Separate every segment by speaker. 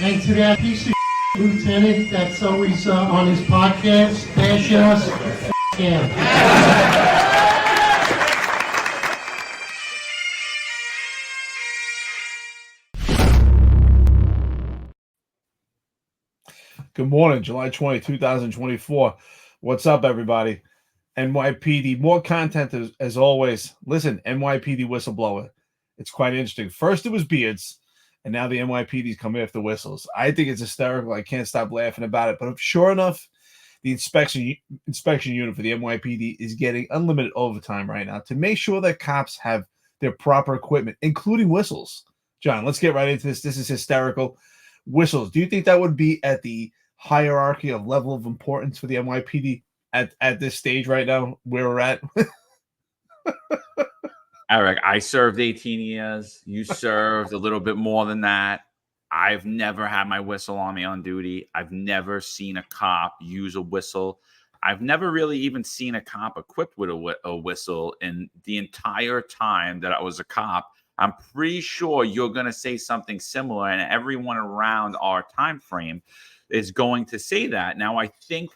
Speaker 1: And to that piece of lieutenant that's always on his podcast, bashing us, him.
Speaker 2: Good morning, July 20, 2024. What's up, everybody? NYPD, more content as always. Listen, NYPD whistleblower. It's quite interesting. First it was beards, and now the NYPD's coming after whistles. I think it's hysterical. I can't stop laughing about it. But sure enough, the inspection unit for the NYPD is getting unlimited overtime right now to make sure that cops have their proper equipment, including whistles. John, let's get right into this. This is hysterical. Whistles. Do you think that would be at the hierarchy of level of importance for the NYPD at this stage right now where we're at?
Speaker 3: Eric, I served 18 years. You served a little bit more than that. I've never had my whistle on me on duty. I've never seen a cop use a whistle. I've never really even seen a cop equipped with a whistle in the entire time that I was a cop. I'm pretty sure you're going to say something similar, and everyone around our time frame is going to say that. Now, I think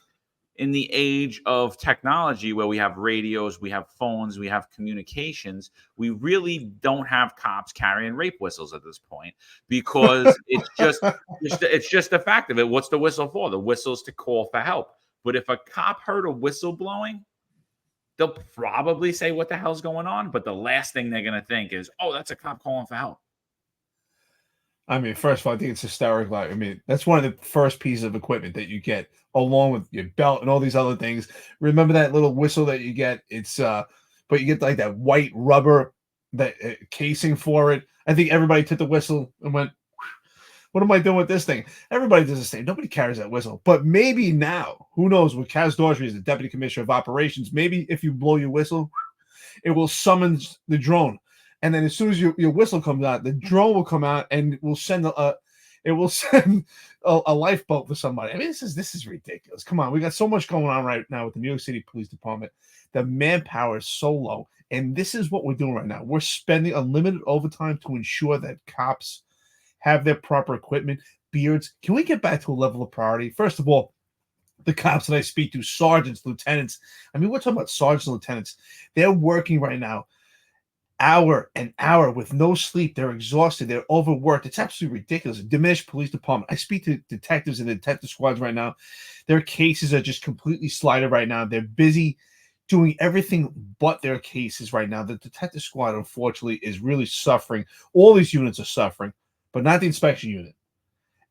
Speaker 3: in the age of technology where we have radios, we have phones, we have communications, we really don't have cops carrying rape whistles at this point because it's just the fact of it. What's the whistle for? The whistle's to call for help. But if a cop heard a whistle blowing, they'll probably say, what the hell's going on? But the last thing they're going to think is, oh, that's a cop calling for help.
Speaker 2: I mean, first of all, I think it's hysterical. I mean, that's one of the first pieces of equipment that you get along with your belt and all these other things. Remember that little whistle that you get? It's but you get like that white rubber that casing for it. I think everybody took the whistle and went, what am I doing with this thing? Everybody does the same. Nobody carries that whistle. But maybe now, who knows, with Kaz Daughtry as the Deputy Commissioner of Operations, maybe if you blow your whistle, it will summons the drone. And then as soon as your whistle comes out, the drone will come out and will send a lifeboat for somebody. I mean, this is ridiculous. Come on, we got so much going on right now with the New York City Police Department. The manpower is so low, and this is what we're doing right now. We're spending unlimited overtime to ensure that cops have their proper equipment. Beards. Can we get back to a level of priority? First of all, the cops that I speak to, sergeants, lieutenants. I mean, we're talking about sergeants and lieutenants. They're working right now hour and hour with no sleep. They're exhausted. They're overworked. It's absolutely ridiculous. Diminished police department. I speak to detectives in the detective squads right now. Their cases are just completely slighted right now. They're busy doing everything but their cases right now. The detective squad, unfortunately, is really suffering. All these units are suffering, but not the inspection unit.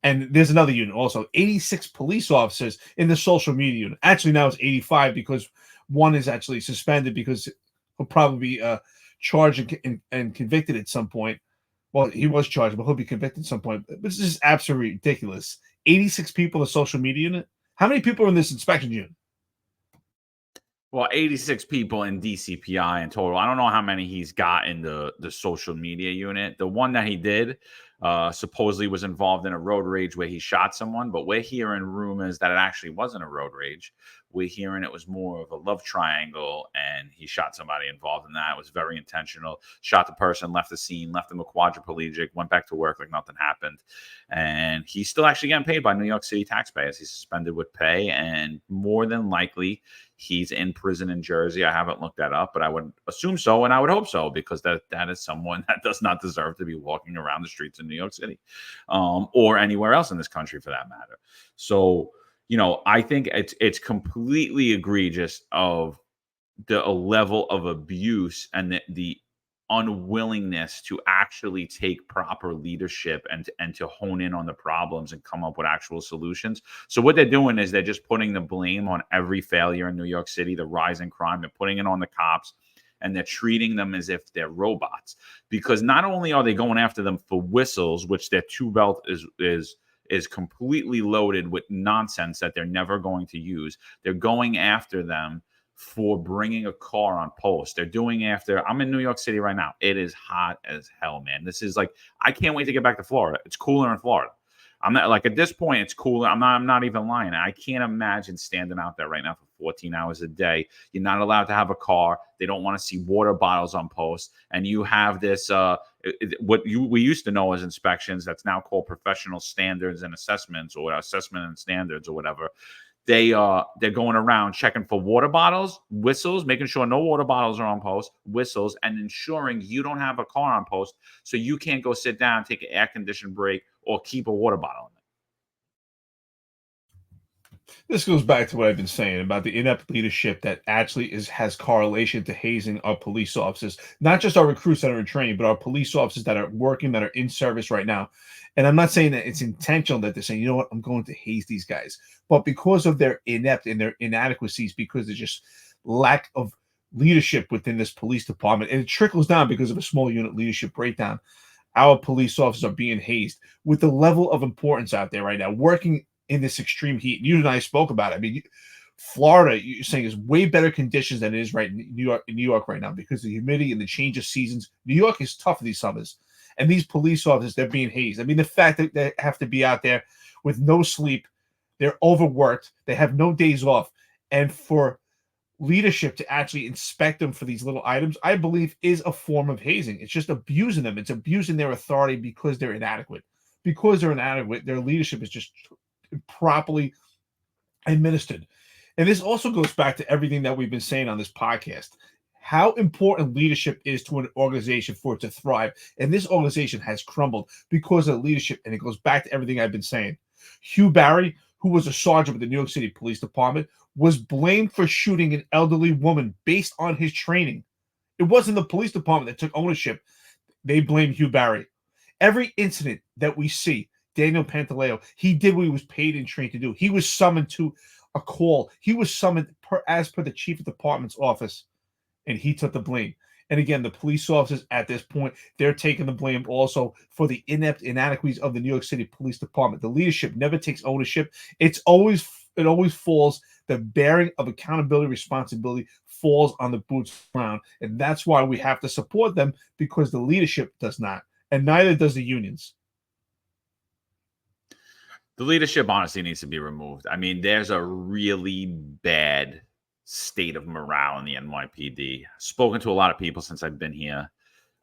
Speaker 2: And there's another unit also, 86 police officers in the social media unit. Actually, now it's 85 because one is actually suspended because he'll probably be charged and convicted at some point. Well, he was charged, but he'll be convicted at some point. This is absolutely ridiculous. 86 people in the social media unit. How many people are in this inspection unit?
Speaker 3: Well, 86 people in DCPI in total. I don't know how many he's got in the social media unit. The one that he did supposedly was involved in a road rage where he shot someone, but we're hearing rumors that it actually wasn't a road rage. We're hearing it was more of a love triangle, and he shot somebody involved in that. It was very intentional. Shot the person, left the scene, left him a quadriplegic, went back to work like nothing happened. And he's still actually getting paid by New York City taxpayers. He's suspended with pay, and more than likely, he's in prison in Jersey. I haven't looked that up, but I would assume so, and I would hope so, because that is someone that does not deserve to be walking around the streets in New York City, or anywhere else in this country for that matter. So, I think it's completely egregious of the level of abuse and the unwillingness to actually take proper leadership and to hone in on the problems and come up with actual solutions. So what they're doing is they're just putting the blame on every failure in New York City, the rise in crime. They're putting it on the cops, and they're treating them as if they're robots, because not only are they going after them for whistles, which their tool belt is completely loaded with nonsense that they're never going to use. They're going after them for bringing a car on post. They're doing after, I'm in New York City right now. It is hot as hell, man. This is like, I can't wait to get back to Florida. It's cooler in Florida. I'm not like, at this point, it's cooler. I'm not even lying. I can't imagine standing out there right now for 14 hours a day. You're not allowed to have a car. They don't want to see water bottles on post. And you have this, we used to know as inspections, that's now called professional standards and assessments, or assessment and standards, or whatever. They're going around checking for water bottles, whistles, making sure no water bottles are on post, whistles, and ensuring you don't have a car on post, so you can't go sit down, take an air conditioned break, or keep a water bottle in it.
Speaker 2: This goes back to what I've been saying about the inept leadership that actually has correlation to hazing our police officers, not just our recruits that are in training, but our police officers that are working, that are in service right now. And I'm not saying that it's intentional that they're saying, you know what, I'm going to haze these guys, but because of their inept and their inadequacies, because there's just lack of leadership within this police department, and it trickles down because of a small unit leadership breakdown. Our police officers are being hazed with the level of importance out there right now, working in this extreme heat. You and I spoke about it. I mean, Florida, you're saying, is way better conditions than it is right in New York right now, because of the humidity and the change of seasons. New York is tough these summers, and these police officers, they're being hazed. I mean, the fact that they have to be out there with no sleep, they're overworked, they have no days off, and for leadership to actually inspect them for these little items, I believe, is a form of hazing. It's just abusing them. It's abusing their authority because they're inadequate. Because they're inadequate, their leadership is just properly administered. And this also goes back to everything that we've been saying on this podcast, how important leadership is to an organization for it to thrive. And this organization has crumbled because of leadership. And it goes back to everything I've been saying. Hugh Barry, who was a sergeant with the New York City Police Department, was blamed for shooting an elderly woman based on his training. It wasn't the police department that took ownership. They blamed Hugh Barry. Every incident that we see, Daniel Pantaleo, he did what he was paid and trained to do. He was summoned to a call. He was summoned as per the chief of department's office, and he took the blame. And again, the police officers at this point, they're taking the blame also for the inept inadequacies of the New York City Police Department. The leadership never takes ownership. It always falls. The bearing of accountability, responsibility falls on the boots ground. And that's why we have to support them, because the leadership does not. And neither does the unions.
Speaker 3: The leadership honestly needs to be removed. I mean, there's a really bad state of morale in the NYPD. Spoken to a lot of people since I've been here.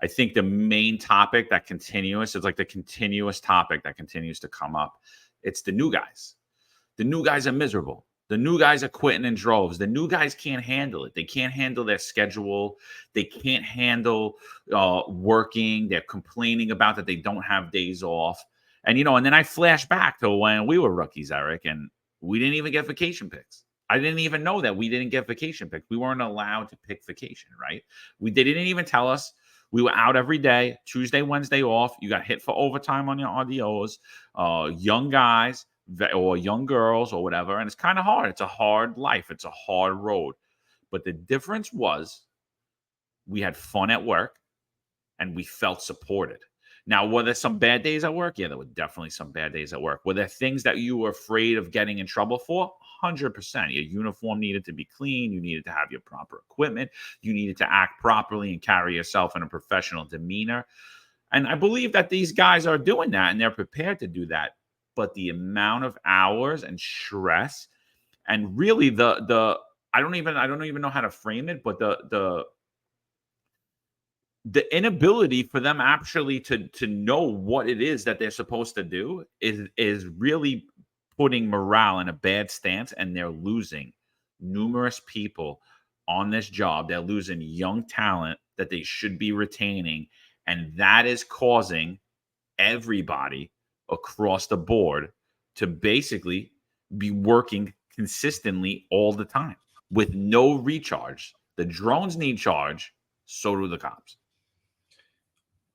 Speaker 3: I think the main topic that continues, it's like the continuous topic that continues to come up. It's the new guys. The new guys are miserable. The new guys are quitting in droves. The new guys can't handle it. They can't handle their schedule. They can't handle working. They're complaining about that they don't have days off. And, and then I flash back to when we were rookies, Eric, and we didn't even get vacation picks. I didn't even know that we didn't get vacation picks. We weren't allowed to pick vacation, right? They didn't even tell us. We were out every day, Tuesday, Wednesday off. You got hit for overtime on your RDOs. Young guys or young girls or whatever. And it's kind of hard. It's a hard life. It's a hard road. But the difference was we had fun at work and we felt supported. Now, were there some bad days at work? Yeah, there were definitely some bad days at work. Were there things that you were afraid of getting in trouble for? 100%. Your uniform needed to be clean. You needed to have your proper equipment. You needed to act properly and carry yourself in a professional demeanor. And I believe that these guys are doing that and they're prepared to do that. But the amount of hours and stress, and really I don't even know how to frame it, but the inability for them actually to know what it is that they're supposed to do is really putting morale in a bad stance, and they're losing numerous people on this job. They're losing young talent that they should be retaining, and that is causing everybody across the board to basically be working consistently all the time with no recharge. The drones need charge, so do the cops.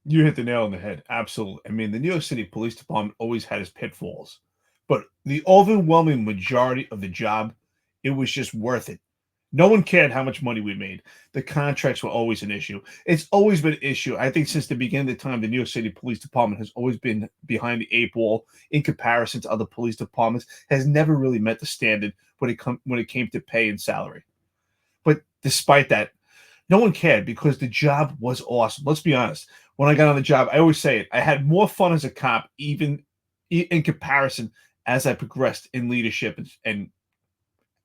Speaker 2: You hit the nail on the head. Absolutely. I mean, the New York City Police Department always had its pitfalls, but the overwhelming majority of the job, it was just worth it. No one cared how much money we made. The contracts were always an issue. It's always been an issue. I think since the beginning of the time, the New York City Police Department has always been behind the eight ball in comparison to other police departments, has never really met the standard when it came to pay and salary. But despite that, no one cared because the job was awesome. Let's be honest. When I got on the job, I always say it, I had more fun as a cop, even in comparison as I progressed in leadership and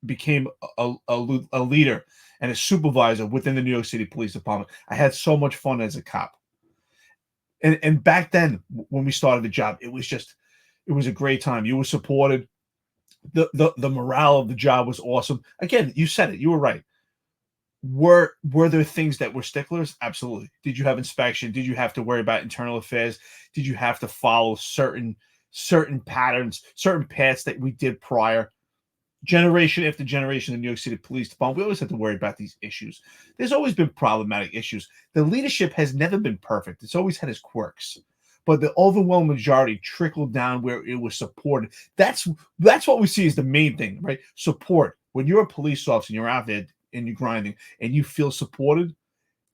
Speaker 2: became a leader and a supervisor within the New York City Police Department. I had so much fun as a cop. And back then, when we started the job, it was a great time. You were supported. The morale of the job was awesome. Again, you said it. You were right. Were there things that were sticklers? Absolutely. Did you have inspection? Did you have to worry about internal affairs? Did you have to follow certain patterns, certain paths that we did prior? Generation after generation in the New York City Police Department, we always have to worry about these issues. There's always been problematic issues. The leadership has never been perfect. It's always had its quirks. But the overwhelming majority trickled down where it was supported. That's what we see as the main thing, right? Support. When you're a police officer and you're out there and you're grinding and you feel supported,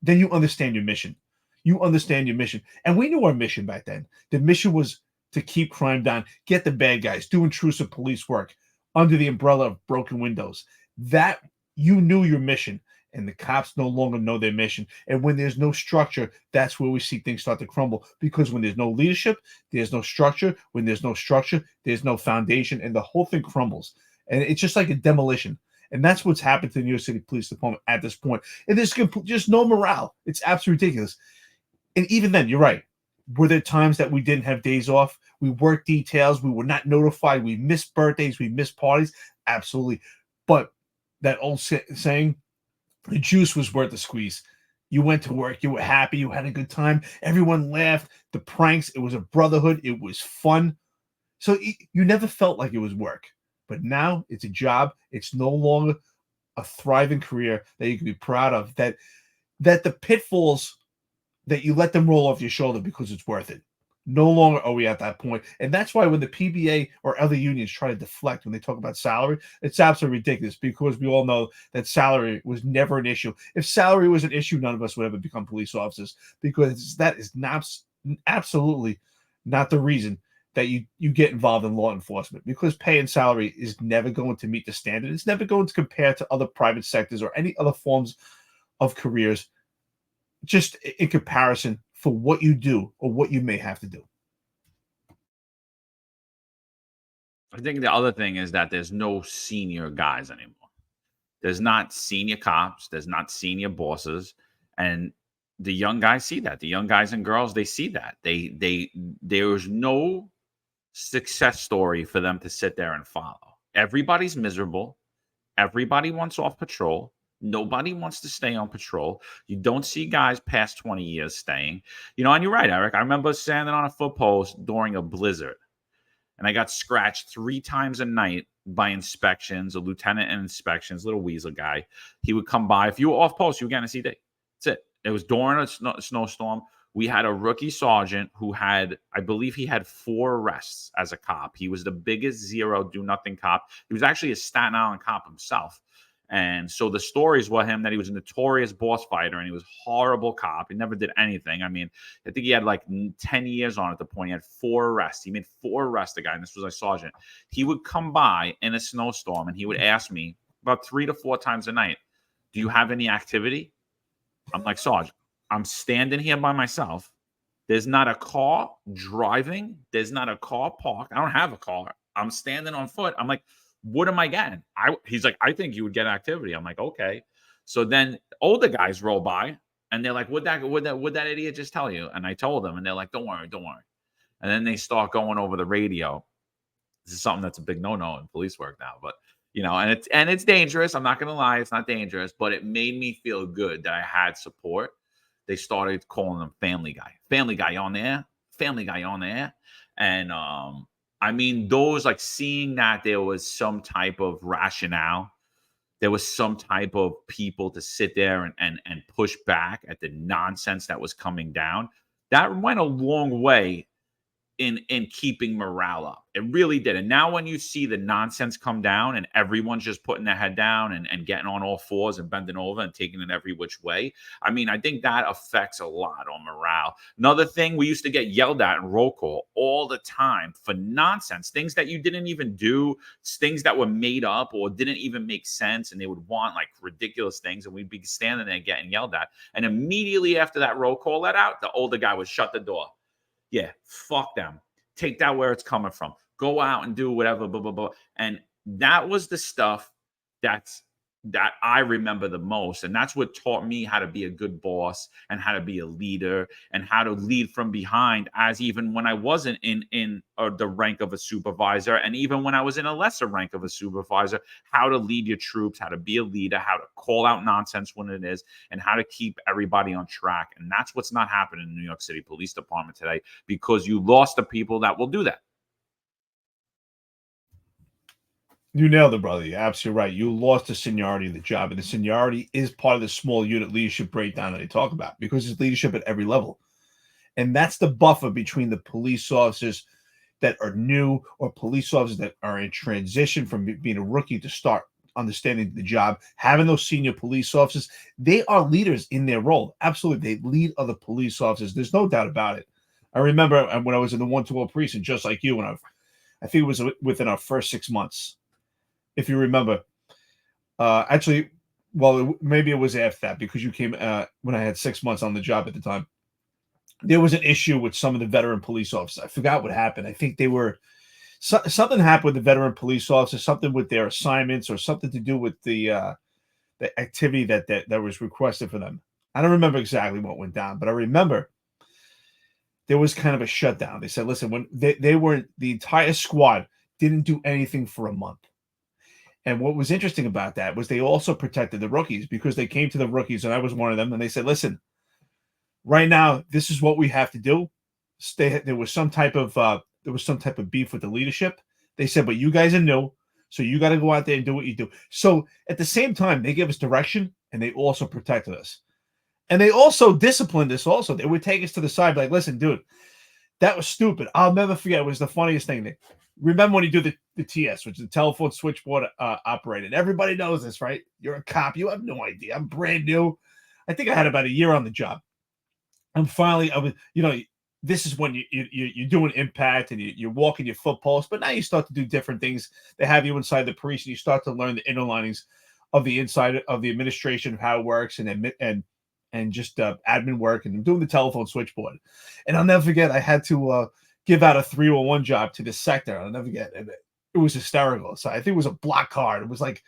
Speaker 2: then you understand your mission. You understand your mission. And we knew our mission back then. The mission was to keep crime down, get the bad guys, do intrusive police work under the umbrella of broken windows. That you knew your mission, and the cops no longer know their mission. And when there's no structure, that's where we see things start to crumble. Because when there's no leadership, there's no structure. When there's no structure, there's no foundation, and the whole thing crumbles. And it's just like a demolition. And that's what's happened to the New York City Police Department at this point. And there's just no morale. It's absolutely ridiculous. And even then, you're right. Were there times that we didn't have days off? We worked details. We were not notified. We missed birthdays. We missed parties. Absolutely. But that old saying, the juice was worth the squeeze. You went to work. You were happy. You had a good time. Everyone laughed. The pranks. It was a brotherhood. It was fun. So you never felt like it was work. But now it's a job. It's no longer a thriving career that you can be proud of. That the pitfalls, that you let them roll off your shoulder because it's worth it. No longer are we at that point. And that's why when the PBA or other unions try to deflect when they talk about salary, it's absolutely ridiculous, because we all know that salary was never an issue. If salary was an issue, none of us would ever become police officers, because that is not absolutely not the reason that you get involved in law enforcement, because pay and salary is never going to meet the standard. It's never going to compare to other private sectors or any other forms of careers, just in comparison for what you do or what you may have to do.
Speaker 3: I think the other thing is that there's no senior guys anymore. There's not senior cops. There's not senior bosses. And the young guys see that. The young guys and girls, they see that. There's no success story for them to sit there and follow. Everybody's miserable. Everybody wants off patrol. Nobody wants to stay on patrol. You don't see guys past 20 years staying. And you're right, Eric. I remember standing on a foot post during a blizzard, and I got scratched 3 times a night by inspections, a lieutenant in inspections, little weasel guy. He would come by. If you were off post, you were getting a CD. That's it. It was during a snowstorm. We had a rookie sergeant who I believe he had 4 arrests as a cop. He was the biggest zero do-nothing cop. He was actually a Staten Island cop himself. And so the stories were him that he was a notorious boss fighter, and he was a horrible cop. He never did anything. I mean, I think he had like 10 years on at the point. He had 4 arrests. He made 4 arrests, the guy, and this was a sergeant. He would come by in a snowstorm, and he would ask me about 3 to 4 times a night, "Do you have any activity?" I'm like, "Sarge, I'm standing here by myself. There's not a car driving. There's not a car parked. I don't have a car. I'm standing on foot." I'm like, "What am I getting?" He's like, "I think you would get activity." I'm like, "Okay." So then older guys roll by, and they're like, Would that idiot just tell you?" And I told them, and they're like, "Don't worry, don't worry." And then they start going over the radio. This is something that's a big no-no in police work now, but and it's dangerous. I'm not gonna lie, it's not dangerous, but it made me feel good that I had support. They started calling him Family Guy. Family Guy on there. Family Guy on there. And I mean, those, like, seeing that there was some type of rationale, there was some type of people to sit there and push back at the nonsense that was coming down. That went a long way in keeping morale up. It really did. And now when you see the nonsense come down and everyone's just putting their head down and getting on all fours and bending over and taking it every which way, I mean, I think that affects a lot on morale. Another thing, we used to get yelled at in roll call all the time for nonsense, things that you didn't even do, things that were made up or didn't even make sense, and they would want like ridiculous things, and we'd be standing there getting yelled at. And immediately after that roll call let out, the older guy would shut the door. Yeah, fuck them. Take that where it's coming from. Go out and do whatever, blah, blah, blah. And that was the stuff that I remember the most. And that's what taught me how to be a good boss and how to be a leader and how to lead from behind, as even when I wasn't in the rank of a supervisor, and even when I was in a lesser rank of a supervisor, how to lead your troops, how to be a leader, how to call out nonsense when it is, and how to keep everybody on track. And that's what's not happening in the New York City Police Department today, because you lost the people that will do that.
Speaker 2: You nailed it, brother. You're absolutely right. You lost the seniority of the job, and the seniority is part of the small unit leadership breakdown that they talk about, because it's leadership at every level. And that's the buffer between the police officers that are new or police officers that are in transition from being a rookie to start understanding the job. Having those senior police officers, they are leaders in their role. Absolutely. They lead other police officers. There's no doubt about it. I remember when I was in the 120 precinct, just like you, when I think it was within our first 6 months. If you remember, actually, well, maybe it was after that, because you came when I had 6 months on the job at the time. There was an issue with some of the veteran police officers. I forgot what happened. I think they were something happened with the veteran police officers, something with their assignments, or something to do with the activity that was requested for them. I don't remember exactly what went down, but I remember there was kind of a shutdown. They said, listen, when they weren't, the entire squad didn't do anything for a month. And what was interesting about that was they also protected the rookies, because they came to the rookies, and I was one of them, and they said, listen, right now, this is what we have to do. There was some type of beef with the leadership. They said, but you guys are new, so you got to go out there and do what you do. So at the same time, they gave us direction, and they also protected us. And they also disciplined us also. They would take us to the side, like, listen, dude, that was stupid. I'll never forget. It was the funniest thing. Remember when you do the TS, which is the telephone switchboard operator? Everybody knows this, right? You're a cop. You have no idea. I'm brand new. I think I had about a year on the job. And finally, I was, this is when you're doing impact, and you're walking your foot post. But now you start to do different things. They have you inside the precinct. You start to learn the inner linings of the inside of the administration, of how it works, and just admin work, and I'm doing the telephone switchboard. And I'll never forget, I had to give out a 311 job to this sector. I'll never forget. And it was hysterical. So I think it was a block card. It was like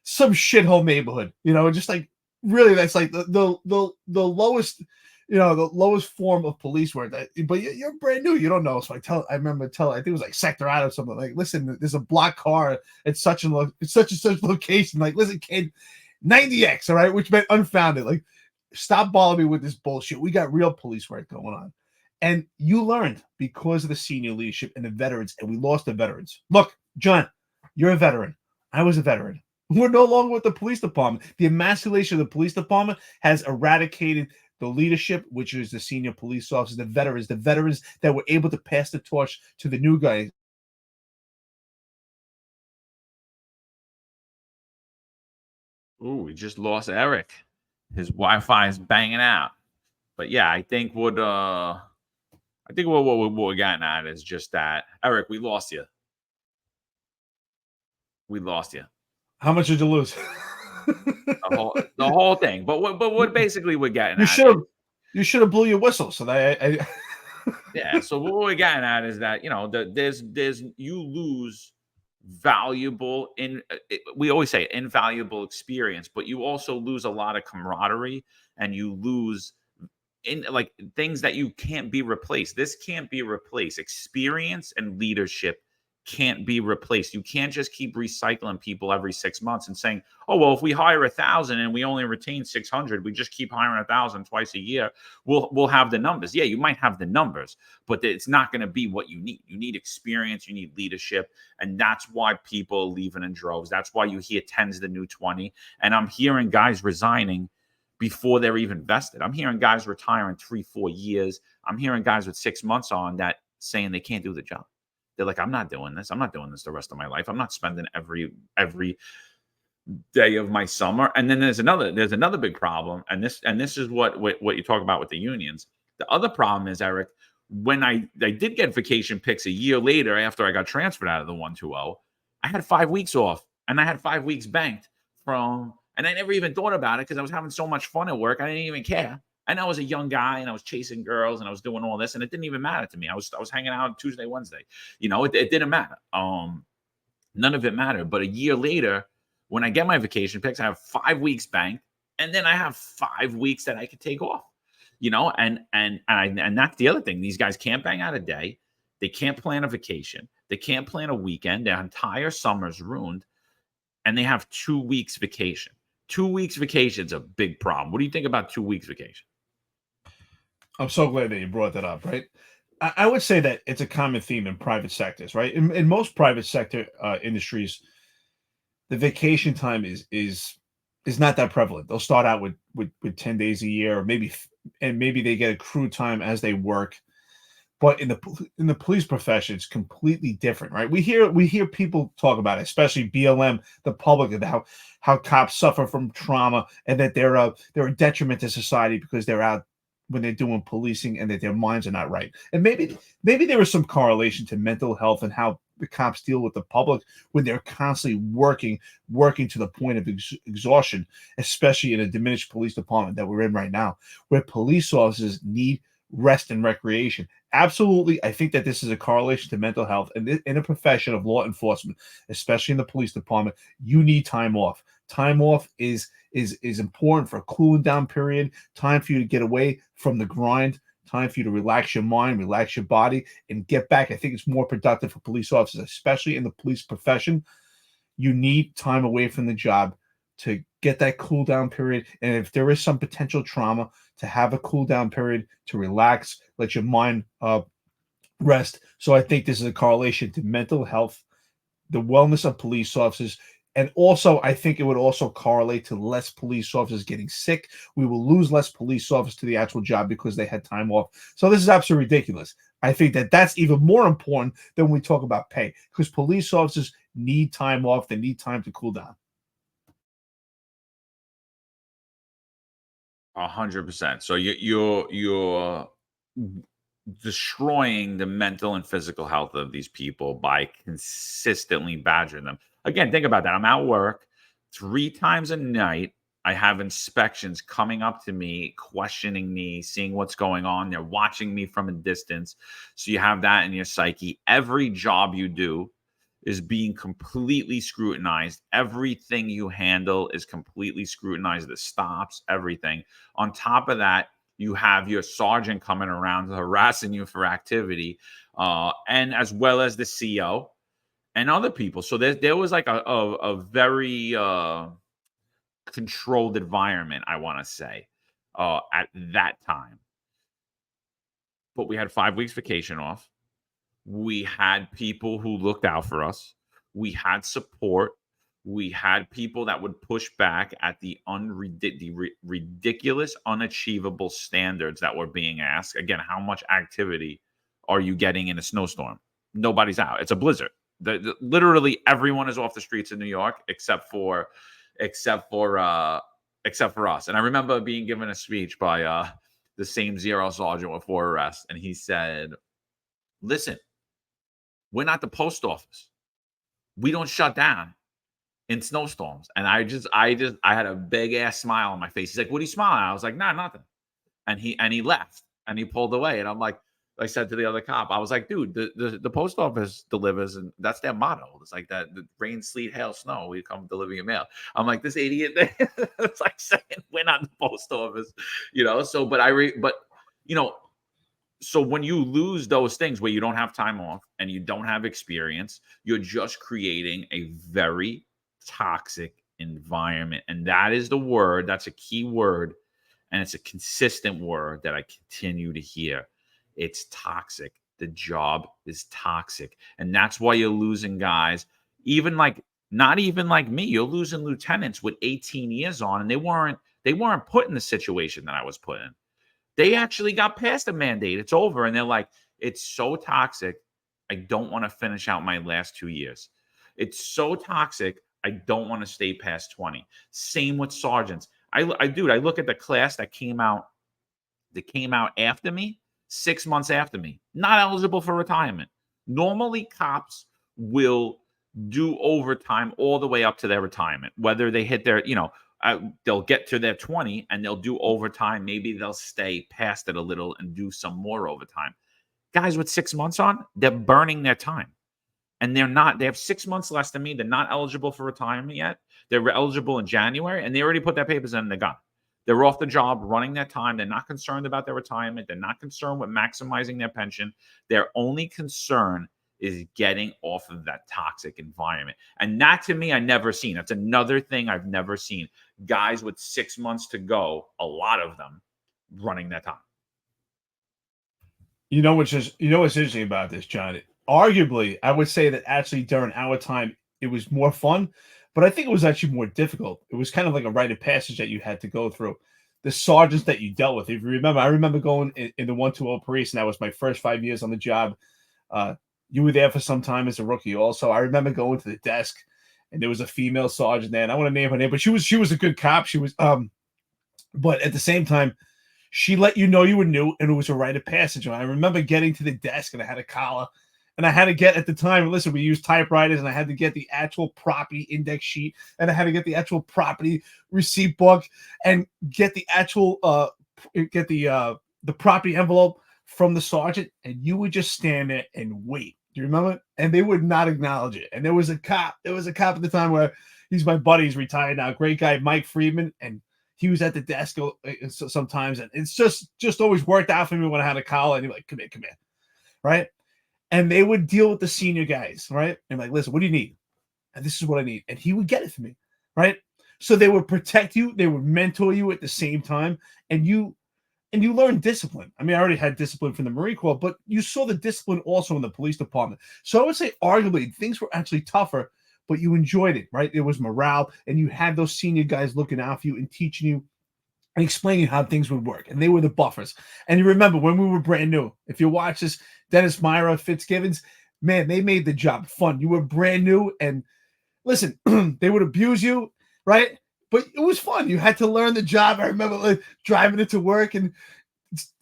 Speaker 2: some shithole neighborhood, just like, really, that's like the lowest, the lowest form of police work. But you're brand new, you don't know. So I remember telling, I think it was like Sector out or something, like, listen, there's a block car at such and such location. Like, listen, kid, 90X, all right, which meant unfounded. Like, stop bothering me with this bullshit. We got real police work going on. And you learned because of the senior leadership and the veterans, and we lost the veterans. Look, John, you're a veteran. I was a veteran. We're no longer with the police department. The emasculation of the police department has eradicated the leadership, which is the senior police officers, the veterans that were able to pass the torch to the new guys.
Speaker 3: Ooh, we just lost Eric. His Wi-Fi is banging out. But yeah, I think what we're getting at is just that, Eric, we lost you. We lost you.
Speaker 2: How much did you lose?
Speaker 3: The whole thing. But what basically we're getting
Speaker 2: you
Speaker 3: at.
Speaker 2: You should have blew your whistle. So that
Speaker 3: yeah. So what we're getting at is that, there's you lose valuable we always say invaluable experience, but you also lose a lot of camaraderie, and you lose in like things that you can't be replaced. This can't be replaced. Experience and leadership can't be replaced. You can't just keep recycling people every 6 months and saying, oh, well, if we hire 1,000 and we only retain 600, we just keep hiring 1,000 twice a year, we'll have the numbers. Yeah, you might have the numbers, but it's not going to be what you need. You need experience, you need leadership, and that's why people are leaving in droves. That's why you hear 10's the new 20, and I'm hearing guys resigning before they're even vested. I'm hearing guys retiring 3-4 years. I'm hearing guys with 6 months on that saying they can't do the job. They're like, I'm not doing this. I'm not doing this the rest of my life. I'm not spending every day of my summer. And then there's another big problem. And this is what you talk about with the unions. The other problem is, Eric, when I did get vacation picks a year later after I got transferred out of the 120, I had 5 weeks off, and I had 5 weeks banked and I never even thought about it because I was having so much fun at work. I didn't even care. And I was a young guy, and I was chasing girls, and I was doing all this, and it didn't even matter to me. I was hanging out Tuesday, Wednesday. It didn't matter. None of it mattered. But a year later, When I get my vacation picks, I have 5 weeks banked, and then I have 5 weeks that I could take off. And that's the other thing. These guys can't bang out a day. They can't plan a vacation. They can't plan a weekend. Their entire summer's ruined, and they have 2 weeks vacation. 2 weeks vacation is a big problem. What do you think about 2 weeks vacation?
Speaker 2: I'm so glad that you brought that up, right? I would say that it's a common theme in private sectors, right? In most private sector industries, the vacation time is not that prevalent. They'll start out with 10 days a year, or maybe they get accrued time as they work. But in the police profession, it's completely different, right? We hear people talk about it, especially BLM, the public, and how cops suffer from trauma, and that they're a detriment to society because they're out when they're doing policing, and that their minds are not right. And maybe there is some correlation to mental health and how the cops deal with the public when they're constantly working to the point of exhaustion, especially in a diminished police department that we're in right now, where police officers need rest and recreation. Absolutely, I think that this is a correlation to mental health. And in a profession of law enforcement, especially in the police department, you need time off. Time off is important for a cooling down period, time for you to get away from the grind, time for you to relax your mind, relax your body, and get back. I think it's more productive for police officers, especially in the police profession. You need time away from the job to get that cool down period. And if there is some potential trauma, to have a cool down period, to relax, let your mind rest. So I think this is a correlation to mental health, the wellness of police officers. And also, I think it would also correlate to less police officers getting sick. We will lose less police officers to the actual job because they had time off. So this is absolutely ridiculous. I think that that's even more important than when we talk about pay, because police officers need time off. They need time to cool down.
Speaker 3: 100%. So you're destroying the mental and physical health of these people by consistently badgering them. Again, think about that. I'm at work 3 times a night. I have inspections coming up to me, questioning me, seeing what's going on. They're watching me from a distance. So you have that in your psyche. Every job you do is being completely scrutinized. Everything you handle is completely scrutinized. The stops, everything. On top of that, you have your sergeant coming around harassing you for activity, and as well as the CO and other people. So there was like a very controlled environment, I want to say, at that time. But we had 5 weeks vacation off. We had people who looked out for us. We had support. We had people that would push back at the ridiculous, unachievable standards that were being asked. Again, how much activity are you getting in a snowstorm? Nobody's out. It's a blizzard. Literally everyone is off the streets in New York except for us. And I remember being given a speech by the same zero sergeant with 4 arrests, and he said, "Listen, we're not the post office. We don't shut down in snowstorms." And I had a big ass smile on my face. He's like, "What are you smiling at?" I was like, "Nah, nothing." And he left and he pulled away. And I'm like, I said to the other cop, I was like, "Dude, the post office delivers, and that's their motto. It's like that: the rain, sleet, hail, snow. We come deliver your mail." I'm like, this idiot. It's like saying we're not the post office, So, so when you lose those things where you don't have time off and you don't have experience, you're just creating a very toxic environment. And that is the word. That's a key word. And it's a consistent word that I continue to hear. It's toxic. The job is toxic. And that's why you're losing guys, not even like me. You're losing lieutenants with 18 years on, and they weren't put in the situation that I was put in. They actually got past the mandate. It's over. And they're like, it's so toxic. I don't want to finish out my last 2 years. It's so toxic. I don't want to stay past 20. Same with sergeants. I look at the class that came out after me, 6 months after me, not eligible for retirement. Normally, cops will do overtime all the way up to their retirement, whether they hit their, they'll get to their 20 and they'll do overtime. Maybe they'll stay past it a little and do some more overtime. Guys with 6 months on, they're burning their time. and they're not. They have 6 months less than me. They're not eligible for retirement yet. They're eligible in January, and they already put their papers in and they're gone. They're off the job, running their time. They're not concerned about their retirement. They're not concerned with maximizing their pension. Their only concern is getting off of that toxic environment. And that, to me, I never seen. That's another thing I've never seen. Guys with 6 months to go, a lot of them running their time.
Speaker 2: You know what's interesting about this, John? Arguably, I would say that actually during our time, it was more fun, but I think it was actually more difficult. It was kind of like a rite of passage that you had to go through. The sergeants that you dealt with, if you remember, I remember going in the 120 police, and that was my first 5 years on the job. You were there for some time as a rookie also. I remember going to the desk, and there was a female sergeant there, and I want to name her name, but she was a good cop. She was, but at the same time, she let you know you were new, and it was a rite of passage. And I remember getting to the desk, and I had a collar, and I had to get, at the time, listen, we used typewriters, and I had to get the actual property index sheet, and I had to get the actual property receipt book, and get the actual the property envelope from the sergeant, and you would just stand there and wait. Do you remember? And they would not acknowledge it. And there was a cop at the time where he's my buddy, he's retired now, great guy, Mike Friedman, and he was at the desk sometimes, and it's just always worked out for me when I had a collar, and he's like, come here, right? And they would deal with the senior guys, right? And like, listen, what do you need? And this is what I need. And he would get it for me, right? So they would protect you, they would mentor you at the same time, and you learn discipline. I mean, I already had discipline from the Marine Corps, but you saw the discipline also in the police department. So I would say arguably things were actually tougher, but you enjoyed it, right? There was morale, and you had those senior guys looking out for you and teaching you and explaining how things would work. And they were the buffers. And you remember when we were brand new, if you watch this, Dennis Myra, Fitzgibbons, man, they made the job fun. You were brand new, and listen, they would abuse you, right? But it was fun. You had to learn the job. I remember driving into work, and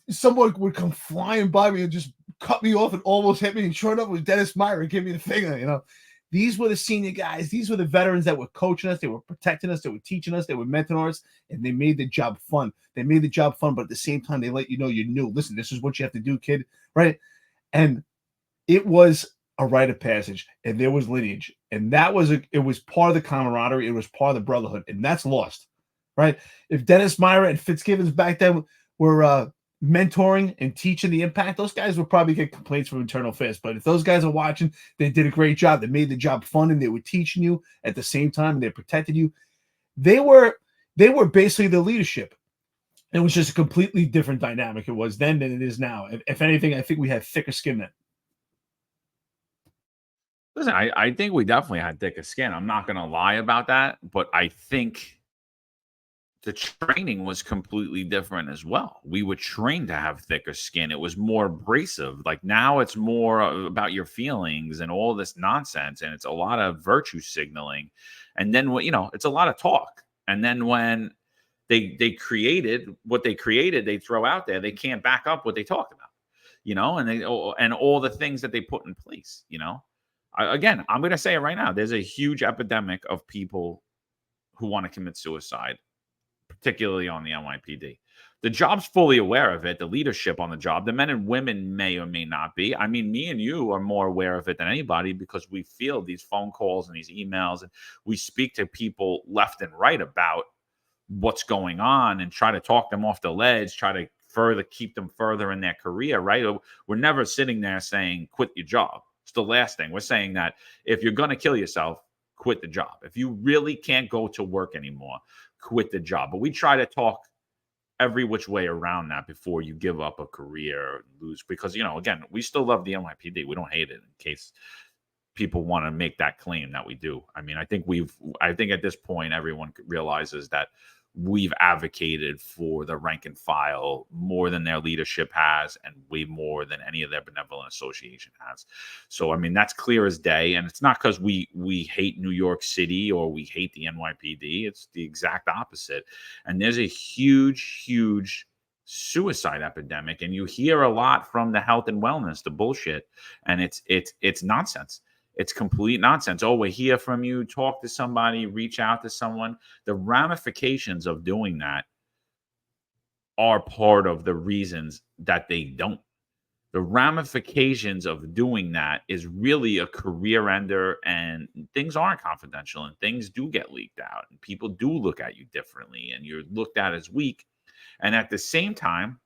Speaker 2: someone would come flying by me and just cut me off and almost hit me. And sure enough, it was Dennis Myra. Give me the finger, you know. These were the senior guys. These were the veterans that were coaching us. They were protecting us. They were teaching us. They were mentoring us, and they made the job fun. They made the job fun, but at the same time, they let you know you're new. Listen, this is what you have to do, kid, right? And it was a rite of passage, and there was lineage, and it was part of the camaraderie. It was part of the brotherhood, and that's lost, right? If Dennis Myra and Fitzgibbons back then were mentoring and teaching the impact, those guys would probably get complaints from internal affairs. But if those guys are watching, they did a great job. They made the job fun, and they were teaching you at the same time, and they protected you. They were basically the leadership. It was just a completely different dynamic. It was then than it is now. If anything, I think we had thicker skin then.
Speaker 3: Listen, I think we definitely had thicker skin. I'm not going to lie about that, but I think the training was completely different as well. We were trained to have thicker skin. It was more abrasive. Like now it's more about your feelings and all this nonsense. And it's a lot of virtue signaling. And then, it's a lot of talk. And then when they created what they created, they throw out there, they can't back up what they talked about, and all the things that they put in place, Again, I'm going to say it right now. There's a huge epidemic of people who want to commit suicide, particularly on the NYPD. The job's fully aware of it, the leadership on the job. The men and women may or may not be. I mean, me and you are more aware of it than anybody because we feel these phone calls and these emails, and we speak to people left and right about what's going on and try to talk them off the ledge, try to keep them further in their career, right? We're never sitting there saying, quit your job. It's the last thing. We're saying that if you're going to kill yourself, quit the job. If you really can't go to work anymore, quit the job. But we try to talk every which way around that before you give up a career or lose, because, again, we still love the NYPD. We don't hate it, in case people want to make that claim that we do. I mean, I think at this point, everyone realizes that we've advocated for the rank and file more than their leadership has, and way more than any of their benevolent association has. So, I mean, that's clear as day. And it's not because we hate New York City or we hate the NYPD. It's the exact opposite. And there's a huge, huge suicide epidemic. And you hear a lot from the health and wellness, the bullshit. And it's nonsense. It's complete nonsense. Oh, we hear from you, talk to somebody, reach out to someone. The ramifications of doing that are part of the reasons that they don't. the ramifications of doing that is really a career ender, and things aren't confidential and things do get leaked out and people do look at you differently and you're looked at as weak. And at the same time,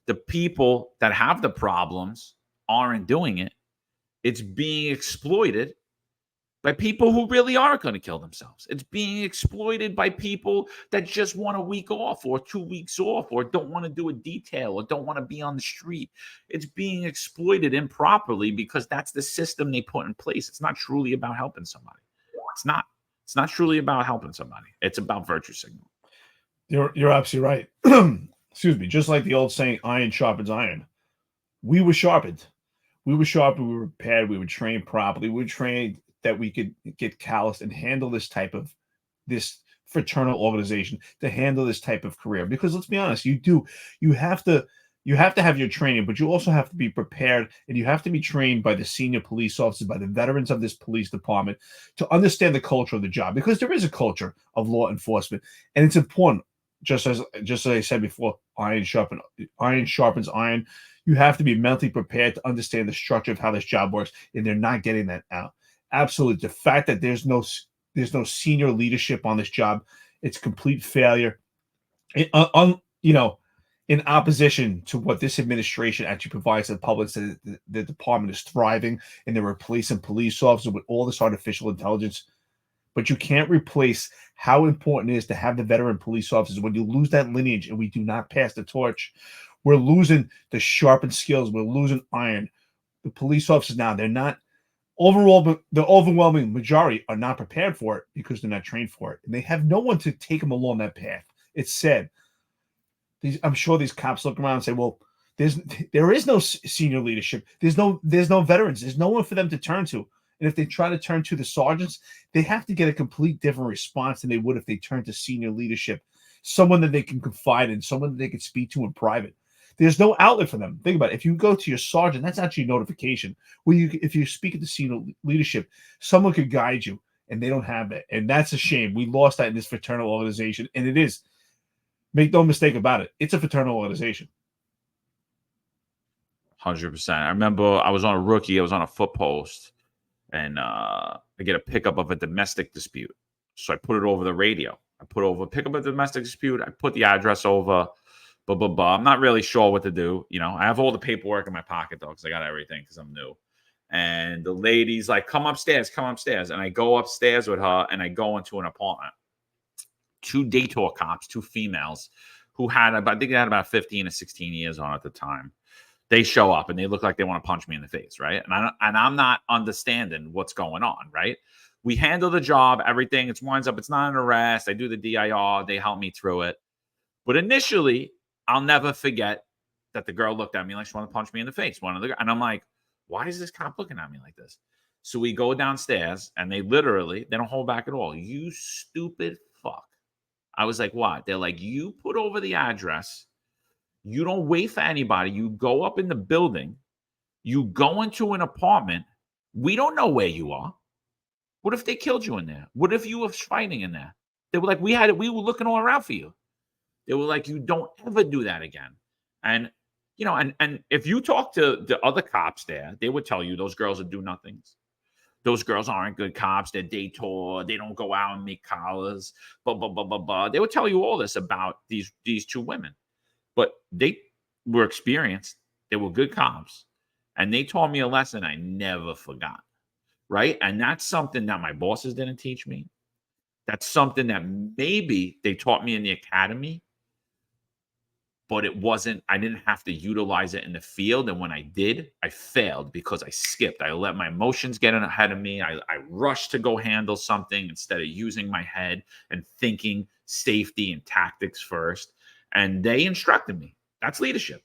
Speaker 3: the people that have the problems aren't doing it. It's being exploited by people who really aren't going to kill themselves. It's being exploited by people that just want a week off or 2 weeks off or don't want to do a detail or don't want to be on the street. It's being exploited improperly because that's the system they put in place. It's not truly about helping somebody. It's not. It's not truly about helping somebody. It's about virtue signaling.
Speaker 2: You're absolutely right. Excuse me. Just like the old saying, iron sharpens iron. We were sharpened. We were sharpened. We were prepared. We were trained properly. We were trained that we could get calloused and handle this fraternal organization, to handle this type of career. Because let's be honest, you have to have your training, but you also have to be prepared, and you have to be trained by the senior police officers, by the veterans of this police department, to understand the culture of the job. Because there is a culture of law enforcement, and it's important. Just as I said before, iron sharpens iron. You have to be mentally prepared to understand the structure of how this job works, and they're not getting that out. Absolutely, the fact that there's no senior leadership on this job, it's complete failure. In opposition to what this administration actually provides to the public, so the department is thriving and they're replacing police officers with all this artificial intelligence. But you can't replace how important it is to have the veteran police officers. When you lose that lineage and we do not pass the torch, we're losing the sharpened skills. We're losing iron. The police officers now, they're not overall, but the overwhelming majority are not prepared for it because they're not trained for it. And they have no one to take them along that path. It's sad. I'm sure these cops look around and say, well, there is no senior leadership. There's no veterans. There's no one for them to turn to. And if they try to turn to the sergeants, they have to get a complete different response than they would if they turn to senior leadership, someone that they can confide in, someone that they can speak to in private. There's no outlet for them. Think about it. If you go to your sergeant, that's actually notification. If you speak at the senior leadership, someone could guide you, and they don't have that. And that's a shame. We lost that in this fraternal organization, and it is. Make no mistake about it. It's a fraternal organization.
Speaker 3: 100%. I remember I was on a rookie. I was on a foot post, and I get a pickup of a domestic dispute. So I put it over the radio. Pick up a domestic dispute. I put the address over. I'm not really sure what to do. I have all the paperwork in my pocket, though, because I got everything because I'm new. And the lady's like, come upstairs. And I go upstairs with her, and I go into an apartment. 2 detour cops, 2 females, who I think they had about 15 or 16 years on at the time. They show up, and they look like they want to punch me in the face, right? And I'm not understanding what's going on, right? We handle the job, everything. It winds up, it's not an arrest. I do the DIR. They help me through it. But initially, I'll never forget that the girl looked at me like she wanted to punch me in the face. And I'm like, why is this cop looking at me like this? So we go downstairs, and they don't hold back at all. You stupid fuck. I was like, what? They're like, you put over the address. You don't wait for anybody. You go up in the building. You go into an apartment. We don't know where you are. What if they killed you in there? What if you were fighting in there? They were like, we were looking all around for you. They were like, you don't ever do that again. And, and if you talk to the other cops there, they would tell you those girls would do nothings. Those girls aren't good cops. They're detour. They don't go out and make collars. They would tell you all this about these 2 women. But they were experienced. They were good cops. And they taught me a lesson I never forgot. Right? And that's something that my bosses didn't teach me. That's something that maybe they taught me in the academy. But I didn't have to utilize it in the field. And when I did, I failed because I skipped. I let my emotions get in ahead of me. I rushed to go handle something instead of using my head and thinking safety and tactics first. And they instructed me. That's leadership.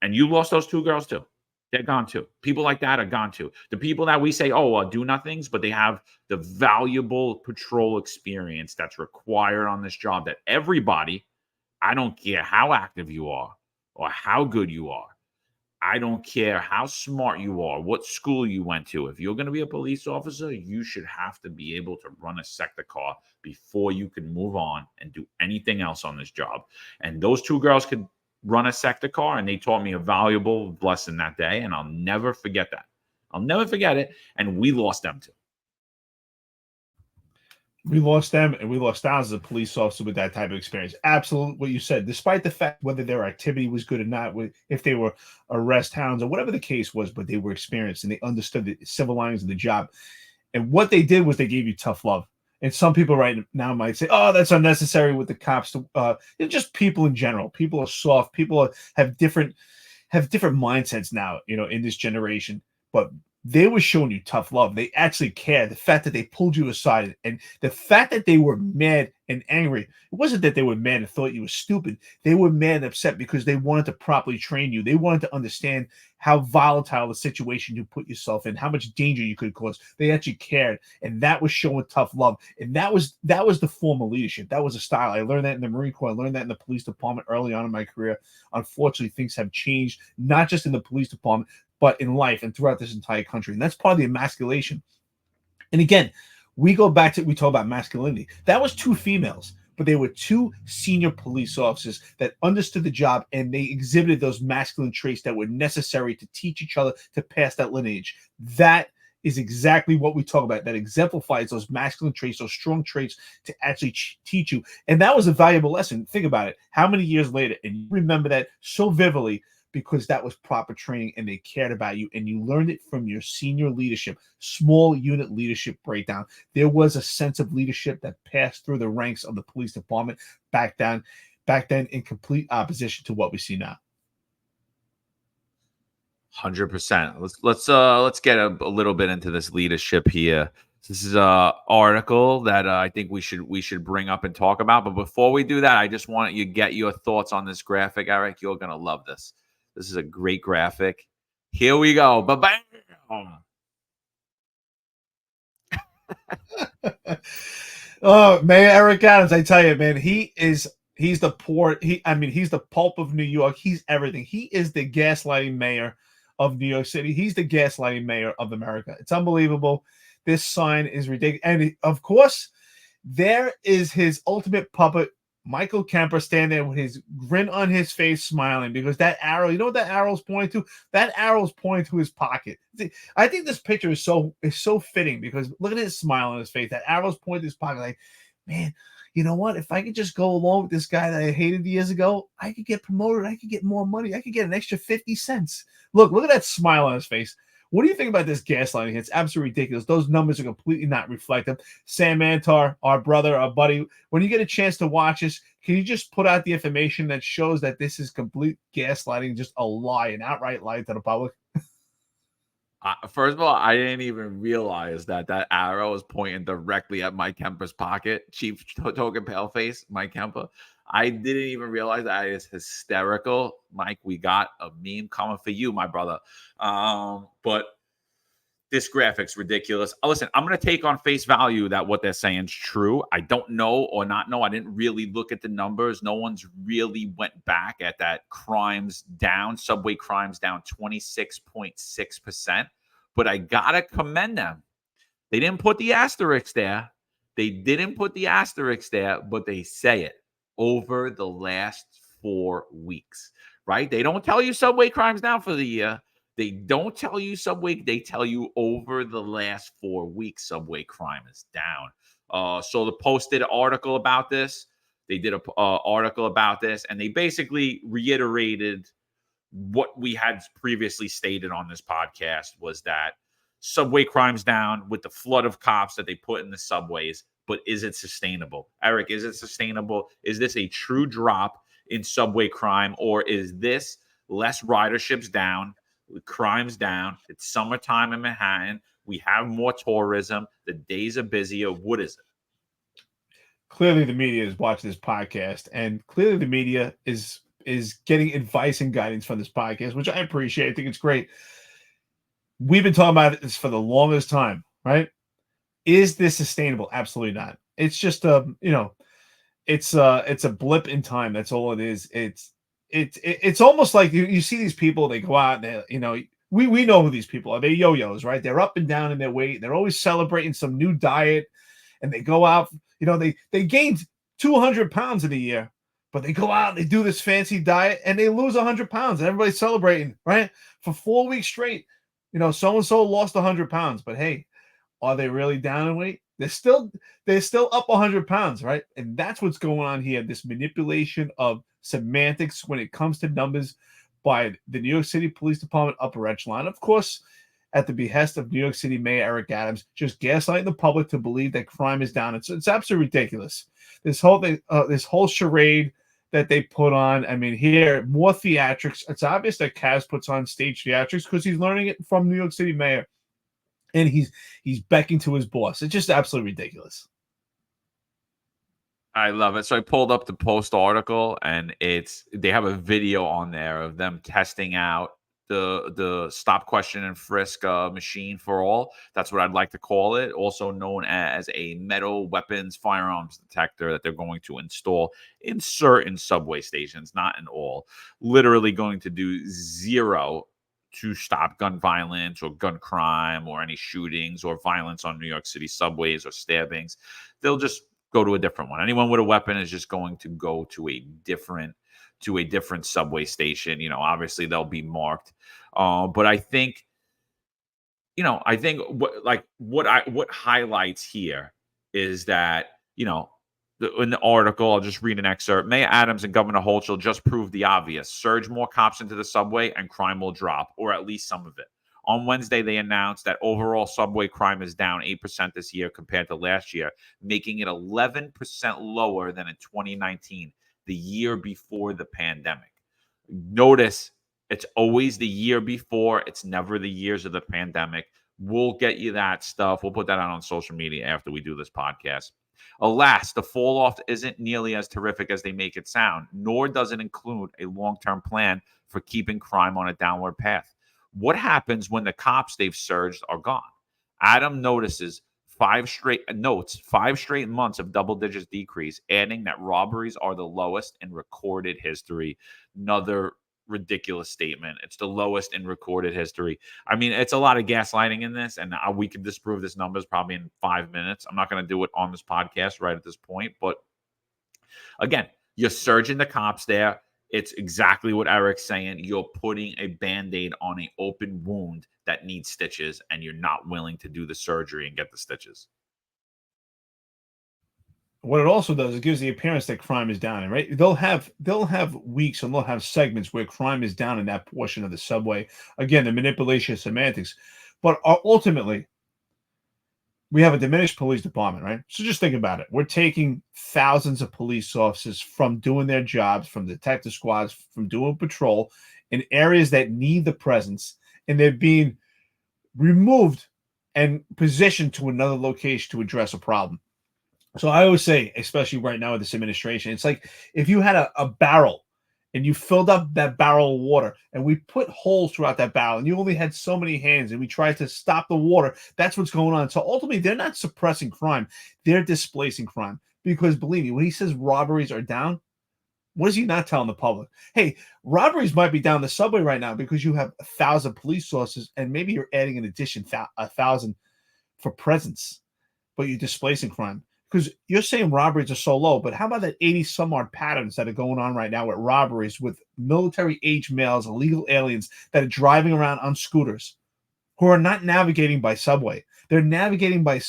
Speaker 3: And you lost those 2 girls too. They're gone too. People like that are gone too. The people that we say, do nothings, but they have the valuable patrol experience that's required on this job that everybody, I don't care how active you are or how good you are. I don't care how smart you are, what school you went to. If you're going to be a police officer, you should have to be able to run a sector car before you can move on and do anything else on this job. And those 2 girls could run a sector car, and they taught me a valuable lesson that day, and I'll never forget that. I'll never forget it. And we lost them too.
Speaker 2: We lost them, and we lost thousands of police officers with that type of experience. Absolutely, what you said. Despite the fact whether their activity was good or not, if they were arrest hounds or whatever the case was, but they were experienced and they understood the civil lines of the job. And what they did was they gave you tough love. And some people right now might say, "Oh, that's unnecessary with the cops." It's just people in general. People are soft. People have different mindsets now, in this generation. But they were showing you tough love. They actually cared. The fact that they pulled you aside and the fact that they were mad and angry. It wasn't that they were mad and thought you were stupid. They were mad and upset because they wanted to properly train you. They wanted to understand how volatile the situation you put yourself in, how much danger you could cause. They actually cared. And that was showing tough love. And that was the form of leadership. That was a style. I learned that in the Marine Corps. I learned that in the police department early on in my career. Unfortunately, things have changed, not just in the police department, but in life and throughout this entire country. And that's part of the emasculation. And again, we talk about masculinity. That was two females, but they were two senior police officers that understood the job, and they exhibited those masculine traits that were necessary to teach each other to pass that lineage. That is exactly what we talk about. That exemplifies those masculine traits, those strong traits to actually teach you. And that was a valuable lesson. Think about it. How many years later, and you remember that so vividly, because that was proper training and they cared about you, and you learned it from your senior leadership, small unit leadership breakdown. There was a sense of leadership that passed through the ranks of the police department back then in complete opposition to what we see now.
Speaker 3: 100%. Let's get a little bit into this leadership here. This is a article that I think we should bring up and talk about. But before we do that, I just want you to get your thoughts on this graphic, Eric. You're gonna love this. This is a great graphic. Here we go. Ba-bam!
Speaker 2: Oh, Mayor Eric Adams, I tell you, man, he's the he's the pulp of New York. He's everything. He is the gaslighting mayor of New York City. He's the gaslighting mayor of America. It's unbelievable. This sign is ridiculous. And of course, there is his ultimate puppet, Michael Kemper, standing there with his grin on his face, smiling, because that arrow, you know what that arrow's pointing to? That arrow's pointing to his pocket. I think this picture is so fitting, because look at his smile on his face. That arrow's pointing to his pocket. Like, man, you know what? If I could just go along with this guy that I hated years ago, I could get promoted. I could get more money. I could get an extra 50 cents. Look at that smile on his face. What do you think about this gaslighting? It's absolutely ridiculous. Those numbers are completely not reflective. Sam Antar, our brother, our buddy, when you get a chance to watch this, can you just put out the information that shows that this is complete gaslighting, just a lie, an outright lie to the public?
Speaker 3: First of all, I didn't even realize that arrow is pointing directly at Mike Kemper's pocket. Chief Token Paleface, Mike Kemper. I didn't even realize that. Is hysterical. Mike, we got a meme coming for you, my brother. But this graphic's ridiculous. Listen, I'm going to take on face value that what they're saying is true. I don't know or not know. I didn't really look at the numbers. No one's really went back at that. Crimes down, subway crimes down 26.6%. But I got to commend them. They didn't put the asterisk there. But they say it over the last 4 weeks, right? They don't tell you subway crimes down for the year. They don't tell you subway. They tell you over the last 4 weeks, subway crime is down. So the Post did an article about this. They did an article about this, and they basically reiterated what we had previously stated on this podcast, was that subway crimes down with the flood of cops that they put in the subways. But is it sustainable? Eric, is it sustainable? Is this a true drop in subway crime, or is this less riderships down, crimes down? It's summertime in Manhattan. We have more tourism. The days are busier. What is it?
Speaker 2: Clearly, the media is watching this podcast, and clearly the media is getting advice and guidance from this podcast, which I appreciate. I think it's great. We've been talking about this for the longest time, right? Is this sustainable? Absolutely not. It's just it's a blip in time. That's all it is. It's almost like you see these people, they go out and we know who these people are. They're yo-yos, right? They're up and down in their weight. They're always celebrating some new diet, and they go out, they gained 200 pounds in a year, But they go out, they do this fancy diet, and they lose 100 pounds, and everybody's celebrating, right? For 4 weeks straight, so-and-so lost 100 pounds. But hey, are they really down in weight? They're still up 100 pounds, right? And that's what's going on here. This manipulation of semantics when it comes to numbers by the New York City Police Department upper echelon. Of course, at the behest of New York City Mayor Eric Adams, just gaslighting the public to believe that crime is down. It's absolutely ridiculous. This whole thing, this whole charade that they put on. I mean, here, more theatrics. It's obvious that Kaz puts on stage theatrics because he's learning it from New York City Mayor. And he's becking to his boss. It's just absolutely ridiculous.
Speaker 3: I love it. So I pulled up the Post article, and they have a video on there of them testing out the stop, question, and frisk machine for all. That's what I'd like to call it, also known as a metal weapons firearms detector that they're going to install in certain subway stations, not in all. Literally going to do zero to stop gun violence or gun crime or any shootings or violence on New York City subways or stabbings. They'll just go to a different one. Anyone with a weapon is just going to go to a different subway station. Obviously they'll be marked. But I think what highlights here is that, in the article, I'll just read an excerpt. Mayor Adams and Governor Hochul just proved the obvious. Surge more cops into the subway and crime will drop, or at least some of it. On Wednesday, they announced that overall subway crime is down 8% this year compared to last year, making it 11% lower than in 2019, the year before the pandemic. Notice it's always the year before. It's never the years of the pandemic. We'll get you that stuff. We'll put that out on social media after we do this podcast. Alas, the fall off isn't nearly as terrific as they make it sound, nor does it include a long-term plan for keeping crime on a downward path. What happens when the cops they've surged are gone? Adam notices 5 straight months of double digits decrease, adding that robberies are the lowest in recorded history. Another ridiculous statement. It's the lowest in recorded history. I mean, it's a lot of gaslighting in this, and we can disprove this numbers probably in 5 minutes. I'm not going to do it on this podcast right at this point, but again, you're surging the cops there. It's exactly what Eric's saying. You're putting a Band-Aid on an open wound that needs stitches, and you're not willing to do the surgery and get the stitches.
Speaker 2: What it also does, it gives the appearance that crime is down, right? They'll have weeks and they'll have segments where crime is down in that portion of the subway. Again, the manipulation of semantics. But ultimately, we have a diminished police department, right? So just think about it. We're taking thousands of police officers from doing their jobs, from detective squads, from doing patrol in areas that need the presence, and they're being removed and positioned to another location to address a problem. So I always say, especially right now with this administration, it's like if you had a barrel and you filled up that barrel of water and we put holes throughout that barrel and you only had so many hands and we tried to stop the water, that's what's going on. So ultimately, they're not suppressing crime. They're displacing crime. Because believe me, when he says robberies are down, what is he not telling the public? Hey, robberies might be down the subway right now because you have 1,000 police sources and maybe you're adding an addition 1,000 for presence, but you're displacing crime. Because you're saying robberies are so low, but how about that 80 some odd patterns that are going on right now with robberies with military age males, illegal aliens that are driving around on scooters who are not navigating by subway. They're navigating by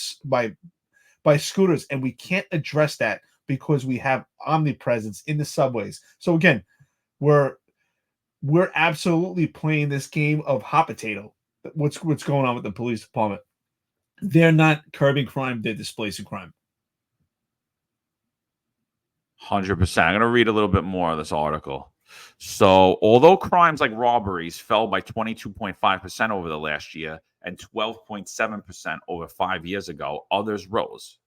Speaker 2: scooters, and we can't address that because we have omnipresence in the subways. So again, we're absolutely playing this game of hot potato. What's going on with the police department? They're not curbing crime, they're displacing crime.
Speaker 3: 100%. I'm going to read a little bit more of this article. So, although crimes like robberies fell by 22.5% over the last year and 12.7% over 5 years ago, others rose.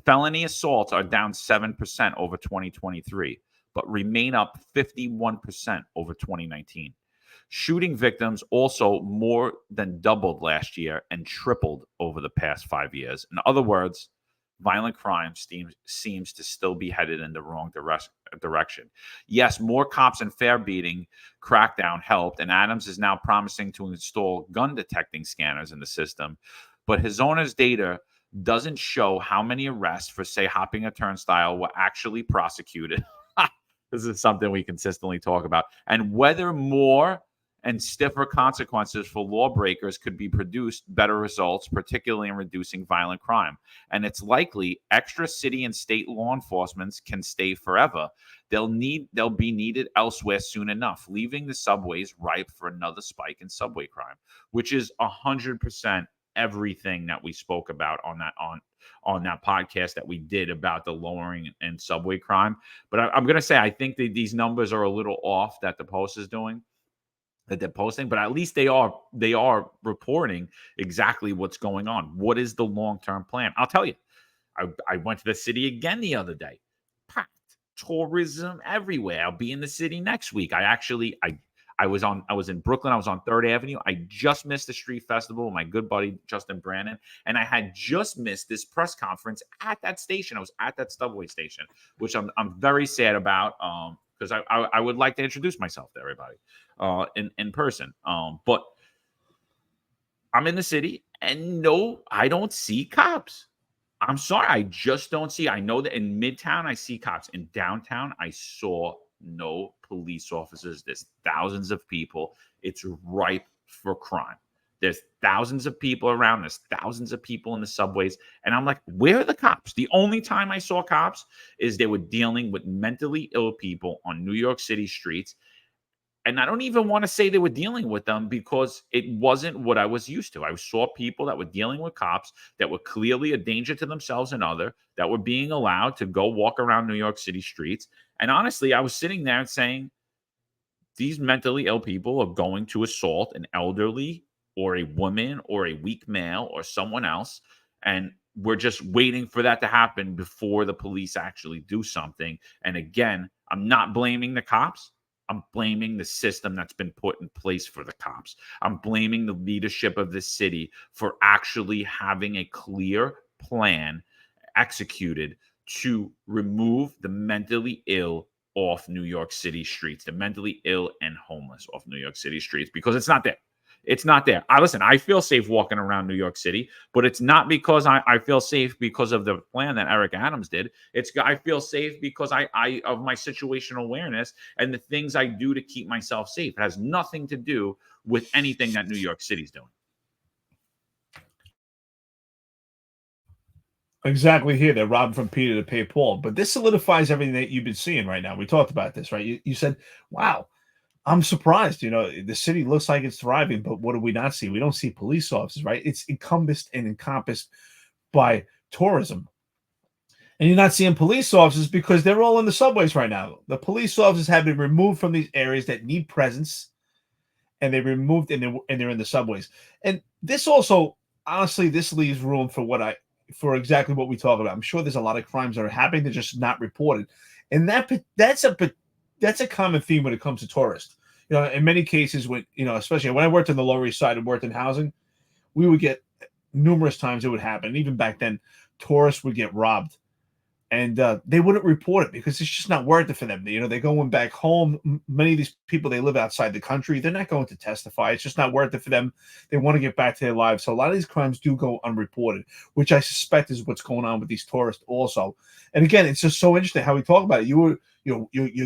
Speaker 3: Felony assaults are down 7% over 2023, but remain up 51% over 2019. Shooting victims also more than doubled last year and tripled over the past 5 years. In other words, violent crime seems to still be headed in the wrong direction. Yes, more cops and fair beating crackdown helped, and Adams is now promising to install gun detecting scanners in the system. But his owner's data doesn't show how many arrests for, say, hopping a turnstile were actually prosecuted. This is something we consistently talk about. And whether more and stiffer consequences for lawbreakers could be produced better results, particularly in reducing violent crime. And it's likely extra city and state law enforcement can stay forever. They'll be needed elsewhere soon enough, leaving the subways ripe for another spike in subway crime, which is 100% everything that we spoke about on that podcast that we did about the lowering in subway crime. But I'm going to say I think that these numbers are a little off that the Post is doing, that they're posting, but at least they are reporting exactly what's going on. What is the long-term plan? I'll tell you. I went to the city again the other day. Packed. Tourism everywhere. I'll be in the city next week. I was in Brooklyn. I was on 3rd Avenue. I just missed the street festival with my good buddy Justin Brannon, and I had just missed this press conference at that station. I was at that subway station, which I'm very sad about. Because I would like to introduce myself to everybody in person. But I'm in the city, and no, I don't see cops. I'm sorry, I just don't see. I know that in Midtown I see cops. In downtown, I saw no police officers. There's thousands of people. It's ripe for crime. There's thousands of people around. There's thousands of people in the subways. And I'm like, where are the cops? The only time I saw cops is they were dealing with mentally ill people on New York City streets. And I don't even want to say they were dealing with them because it wasn't what I was used to. I saw people that were dealing with cops that were clearly a danger to themselves and other, that were being allowed to go walk around New York City streets. And honestly, I was sitting there and saying, these mentally ill people are going to assault an elderly or a woman or a weak male or someone else. And we're just waiting for that to happen before the police actually do something. And again, I'm not blaming the cops. I'm blaming the system that's been put in place for the cops. I'm blaming the leadership of the city for actually having a clear plan executed to remove the mentally ill off New York City streets, the mentally ill and homeless off New York City streets, because it's not there. It's not there. Listen, I feel safe walking around New York City, but it's not because I feel safe because of the plan that Eric Adams did. I feel safe because I of my situational awareness and the things I do to keep myself safe. It has nothing to do with anything that New York City's doing.
Speaker 2: Exactly here. They're robbing from Peter to pay Paul. But this solidifies everything that you've been seeing right now. We talked about this, right? You said, wow, I'm surprised. The city looks like it's thriving, but what do we not see? We don't see police officers, right? It's encompassed by tourism. And you're not seeing police officers because they're all in the subways right now. The police officers have been removed from these areas that need presence, and they're removed and they're in the subways. And this also, honestly, this leaves room for exactly what we talk about. I'm sure there's a lot of crimes that are happening, they're just not reported. And that's a common theme when it comes to tourists. In many cases, especially when I worked on the Lower East Side and worked in housing, we would get numerous times it would happen. And even back then, tourists would get robbed, and they wouldn't report it because it's just not worth it for them. They're going back home. Many of these people, they live outside the country. They're not going to testify. It's just not worth it for them. They want to get back to their lives. So a lot of these crimes do go unreported, which I suspect is what's going on with these tourists also. And again, it's just so interesting how we talk about it. You're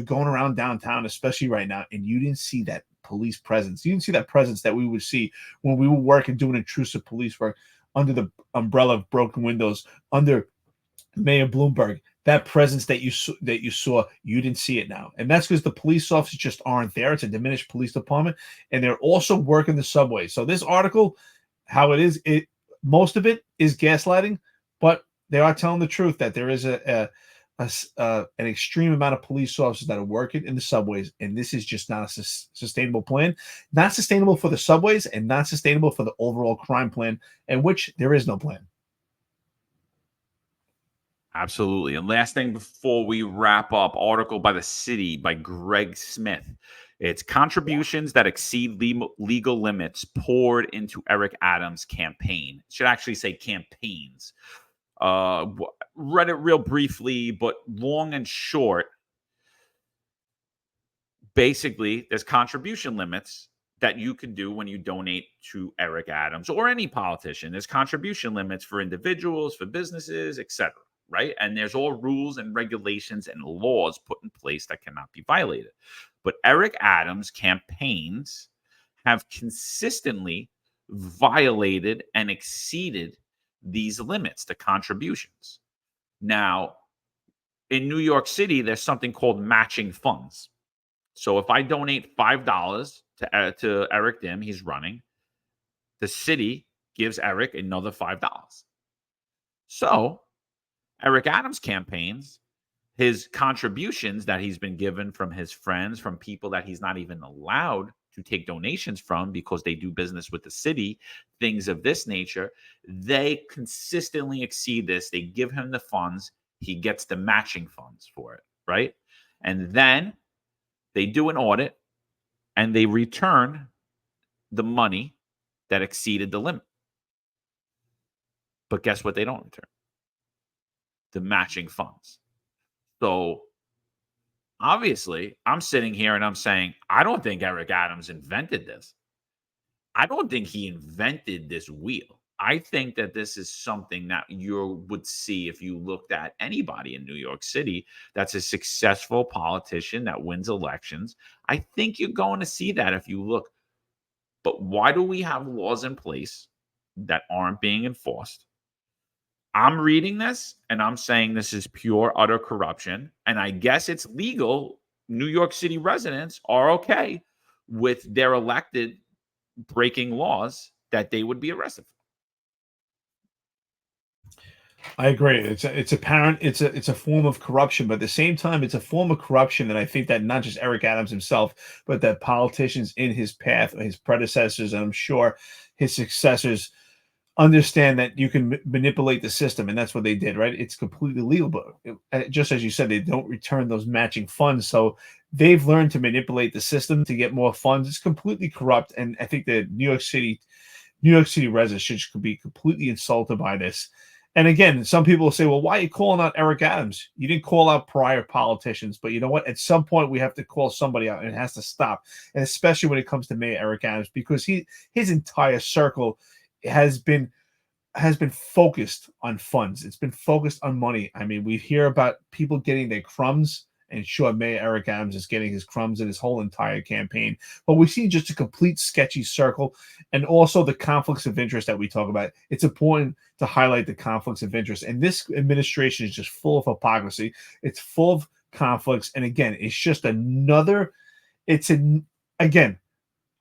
Speaker 2: going around downtown, especially right now, and you didn't see that police presence. You didn't see that presence that we would see when we were working, doing intrusive police work under the umbrella of broken windows, under Mayor Bloomberg. That presence that you saw, you didn't see it now. And that's because the police officers just aren't there. It's a diminished police department, and they're also working the subway. So this article, how it is, most of it is gaslighting, but they are telling the truth that there is an extreme amount of police officers that are working in the subways, and this is just not a sustainable plan. Not sustainable for the subways, and not sustainable for the overall crime plan, in which there is no plan.
Speaker 3: Absolutely. And last thing before we wrap up, article by The City by Greg Smith. It's contributions that exceed legal limits poured into Eric Adams' campaign. It should actually say campaigns. Read it real briefly, but long and short, basically, there's contribution limits that you can do when you donate to Eric Adams or any politician. There's contribution limits for individuals, for businesses, etc. right? And there's all rules and regulations and laws put in place that cannot be violated. But Eric Adams' campaigns have consistently violated and exceeded these limits, the contributions. Now, in New York City, there's something called matching funds. So if I donate $5 to Eric Dim, he's running, the city gives Eric another $5. So Eric Adams' campaigns, his contributions that he's been given from his friends, from people that he's not even allowed to take donations from because they do business with the city, things of this nature, they consistently exceed this. They give him the funds. He gets the matching funds for it, right? And then they do an audit and they return the money that exceeded the limit. But guess what they don't return? The matching funds. So obviously, I'm sitting here and I'm saying, I don't think Eric Adams invented this. I don't think he invented this wheel. I think that this is something that you would see if you looked at anybody in New York City that's a successful politician that wins elections. I think you're going to see that if you look. But why do we have laws in place that aren't being enforced? I'm reading this and I'm saying this is pure, utter corruption. And I guess it's legal. New York City residents are okay with their elected breaking laws that they would be arrested for.
Speaker 2: I agree. It's apparent. It's a form of corruption, but at the same time, it's a form of corruption that I think that not just Eric Adams himself, but that politicians in his path, his predecessors, and I'm sure his successors, understand that you can manipulate the system, and that's what they did. Right? It's completely legal, but just as you said, they don't return those matching funds, so they've learned to manipulate the system to get more funds. It's completely corrupt, and I think that New York City residents should be completely insulted by this. And again, some people will say, well, why are you calling out Eric Adams? You didn't call out prior politicians, but you know what? At some point, we have to call somebody out, and it has to stop. And especially when it comes to Mayor Eric Adams, because his entire circle has been focused on funds. It's been focused on money. I mean, we hear about people getting their crumbs, and sure, Mayor Eric Adams is getting his crumbs in his whole entire campaign. But we see just a complete sketchy circle, and also the conflicts of interest that we talk about. It's important to highlight the conflicts of interest. And this administration is just full of hypocrisy. It's full of conflicts. And again, it's just another, again,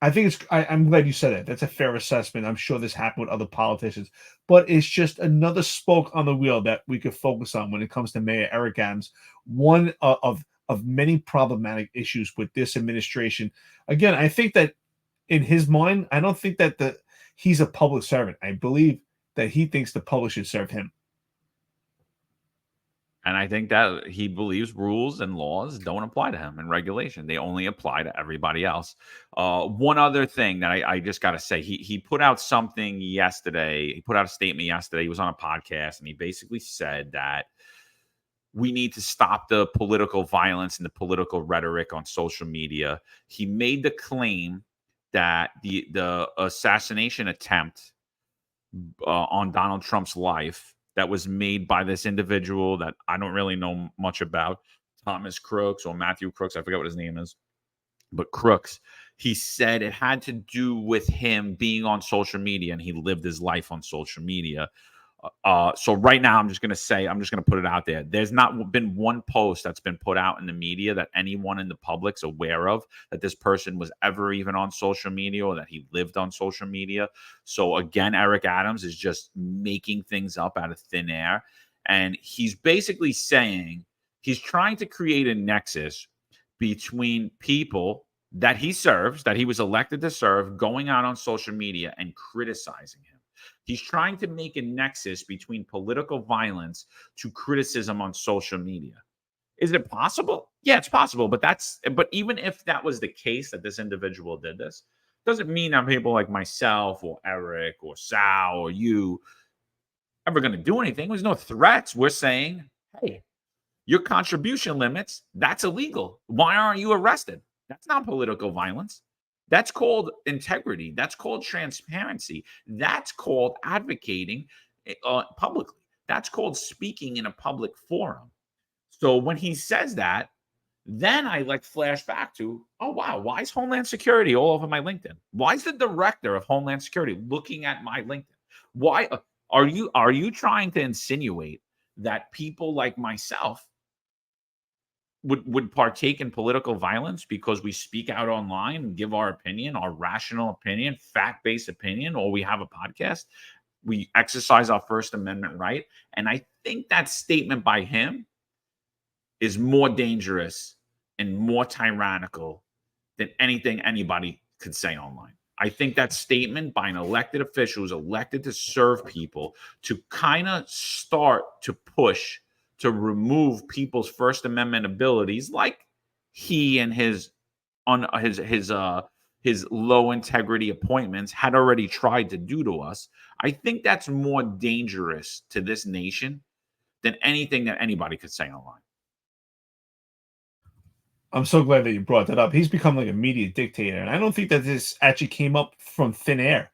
Speaker 2: I think I'm glad you said that. That's a fair assessment. I'm sure this happened with other politicians, but it's just another spoke on the wheel that we could focus on when it comes to Mayor Eric Adams. One of many problematic issues with this administration. Again, I think that in his mind, I don't think that he's a public servant. I believe that he thinks the public should serve him.
Speaker 3: And I think that he believes rules and laws don't apply to him and regulation. They only apply to everybody else. One other thing that I just got to say, he put out something yesterday. He put out a statement yesterday. He was on a podcast, and he basically said that we need to stop the political violence and the political rhetoric on social media. He made the claim that the assassination attempt on Donald Trump's life that was made by this individual that I don't really know much about, Thomas Crooks or Matthew Crooks, I forget what his name is, but Crooks, he said it had to do with him being on social media, and he lived his life on social media. So right now, I'm just going to put it out there. There's not been one post that's been put out in the media that anyone in the public's aware of that this person was ever even on social media or that he lived on social media. So again, Eric Adams is just making things up out of thin air. And he's basically saying he's trying to create a nexus between people that he serves, that he was elected to serve, going out on social media and criticizing him. He's trying to make a nexus between political violence to criticism on social media. Is it possible? Yeah, it's possible. But even if that was the case, that this individual did this, doesn't mean that people like myself or Eric or Sal or you ever going to do anything. There's no threats. We're saying, hey, your contribution limits, that's illegal. Why aren't you arrested? That's not political violence. That's called integrity. That's called transparency. That's called advocating publicly. That's called speaking in a public forum. So when he says that, then I like flash back to, oh wow, why is Homeland Security all over my LinkedIn? Why is the director of Homeland Security looking at my LinkedIn? Why are you trying to insinuate that people like myself would partake in political violence because we speak out online and give our opinion, our rational opinion, fact-based opinion, or we have a podcast? We exercise our First Amendment right. And I think that statement by him is more dangerous and more tyrannical than anything anybody could say online. I think that statement by an elected official who's elected to serve people to kind of start to push to remove people's First Amendment abilities, like he and his low integrity appointments had already tried to do to us. I think that's more dangerous to this nation than anything that anybody could say online.
Speaker 2: I'm so glad that you brought that up. He's become like a media dictator. And I don't think that this actually came up from thin air,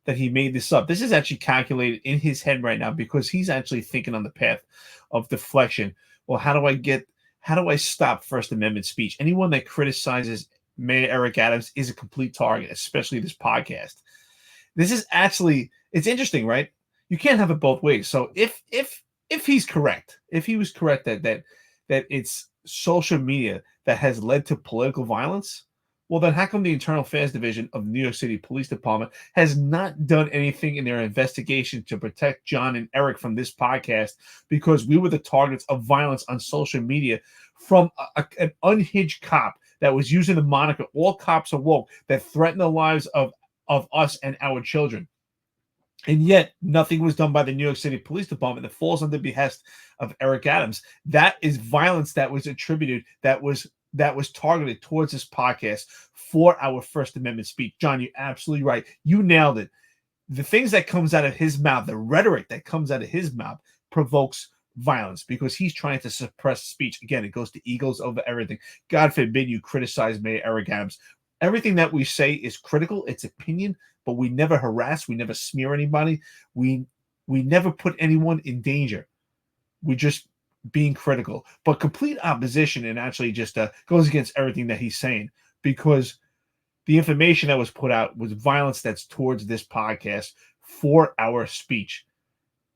Speaker 2: that he made this up. This is actually calculated in his head right now because he's actually thinking on the path of deflection. Well, how do I stop First Amendment speech? Anyone that criticizes Mayor Eric Adams is a complete target, especially this podcast. This is actually, it's interesting, right? You can't have it both ways. So if he's correct, if he was correct that it's social media that has led to political violence, well, then how come the Internal Affairs Division of New York City Police Department has not done anything in their investigation to protect John and Eric from this podcast? Because we were the targets of violence on social media from an unhinged cop that was using the moniker "All Cops Are Woke" that threatened the lives of us and our children. And yet nothing was done by the New York City Police Department that falls under the behest of Eric Adams. That is violence that was attributed, that was targeted towards this podcast for our First Amendment speech. John, you're absolutely right. You nailed it. The things that comes out of his mouth, the rhetoric that comes out of his mouth provokes violence because he's trying to suppress speech. Again, it goes to egos over everything. God forbid you criticize Mayor Eric Adams. Everything that we say is critical. It's opinion, but we never harass. We never smear anybody. We never put anyone in danger. We just being critical, but complete opposition, and actually just goes against everything that he's saying because the information that was put out was violence that's towards this podcast for our speech,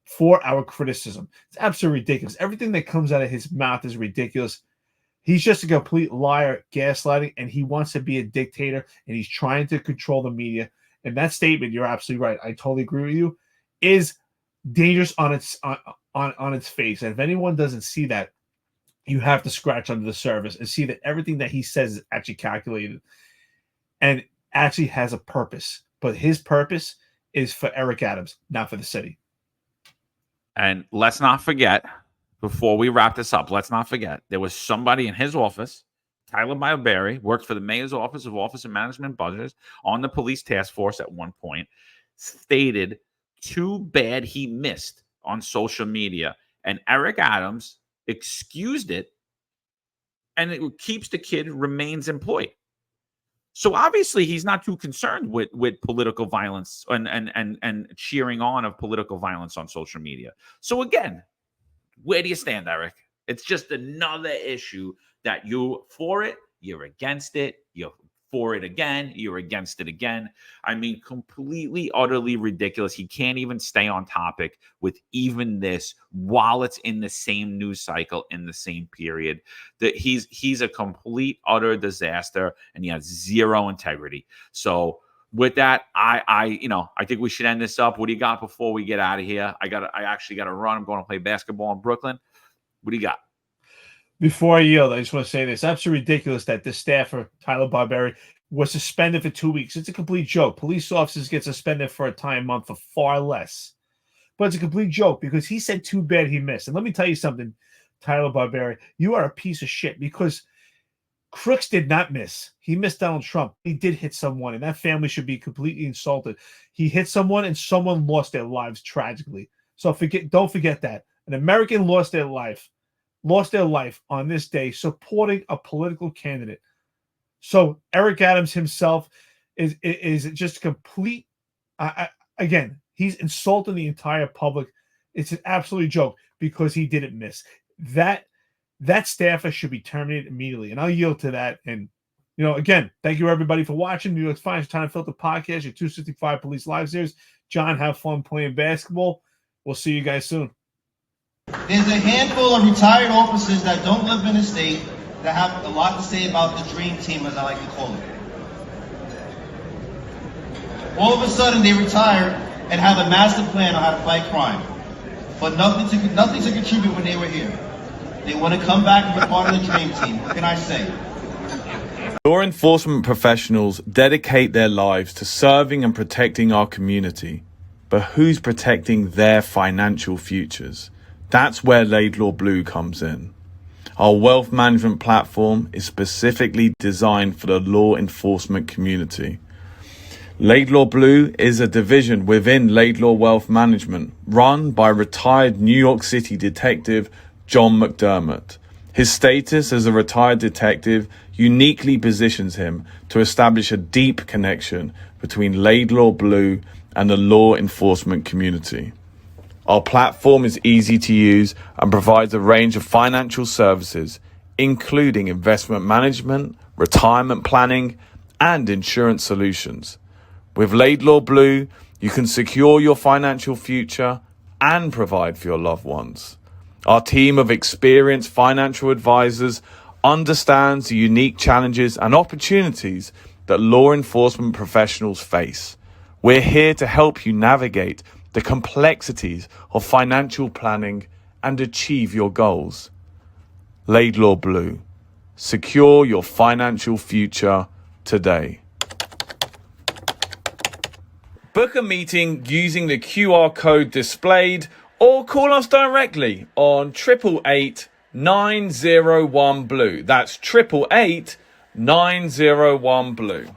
Speaker 2: for our criticism. It's absolutely ridiculous. Everything that comes out of his mouth is ridiculous. He's just a complete liar, gaslighting, and he wants to be a dictator, and he's trying to control the media. And that statement, you're absolutely right. I totally agree with you, is dangerous on its face. And if anyone doesn't see that, you have to scratch under the surface and see that everything that he says is actually calculated and actually has a purpose. But his purpose is for Eric Adams, not for the city.
Speaker 3: And let's not forget, before we wrap this up, let's not forget, there was somebody in his office, Tyler Barberry, worked for the mayor's office of Office of Management Budgets on the police task force at one point, stated too bad he missed on social media. And Eric Adams excused it, and it keeps the kid remains employed. So obviously he's not too concerned with political violence and cheering on of political violence on social media. So again, where do you stand, Eric? It's just another issue that you for it, you're against it, you're for it again, you're against it again. I mean, completely, utterly ridiculous. He can't even stay on topic with even this while it's in the same news cycle in the same period. That he's a complete, utter disaster, and he has zero integrity. So with that, I think we should end this up. What do you got before we get out of here? I actually got to run. I'm going to play basketball in Brooklyn. What do you got?
Speaker 2: Before I yield, I just want to say this. Absolutely ridiculous that this staffer, Tyler Barberry, was suspended for 2 weeks. It's a complete joke. Police officers get suspended for a time month for far less. But it's a complete joke because he said too bad he missed. And let me tell you something, Tyler Barberry. You are a piece of shit because Crooks did not miss. He missed Donald Trump. He did hit someone, and that family should be completely insulted. He hit someone, and someone lost their lives tragically. So don't forget that. An American lost their life on this day supporting a political candidate. So Eric Adams himself is just complete. Again, he's insulting the entire public. It's an absolute joke because he didn't miss. That staffer should be terminated immediately. And I'll yield to that. And, again, thank you everybody for watching New York's Finest Unfiltered Podcast, your 265 Police Live series. John, have fun playing basketball. We'll see you guys soon.
Speaker 4: There's a handful of retired officers that don't live in the state that have a lot to say about the dream team, as I like to call it. All of a sudden, they retire and have a master plan on how to fight crime, but nothing to contribute when they were here. They want to come back and be part of the dream team. What can I say?
Speaker 5: Law enforcement professionals dedicate their lives to serving and protecting our community. But who's protecting their financial futures? That's where Laidlaw Blue comes in. Our wealth management platform is specifically designed for the law enforcement community. Laidlaw Blue is a division within Laidlaw Wealth Management, run by retired New York City detective John McDermott. His status as a retired detective uniquely positions him to establish a deep connection between Laidlaw Blue and the law enforcement community. Our platform is easy to use and provides a range of financial services, including investment management, retirement planning, and insurance solutions. With Laidlaw Blue, you can secure your financial future and provide for your loved ones. Our team of experienced financial advisors understands the unique challenges and opportunities that law enforcement professionals face. We're here to help you navigate the complexities of financial planning and achieve your goals. Laidlaw Blue. Secure your financial future today. Book a meeting using the QR code displayed or call us directly on 888 901 Blue. That's 888 901 Blue.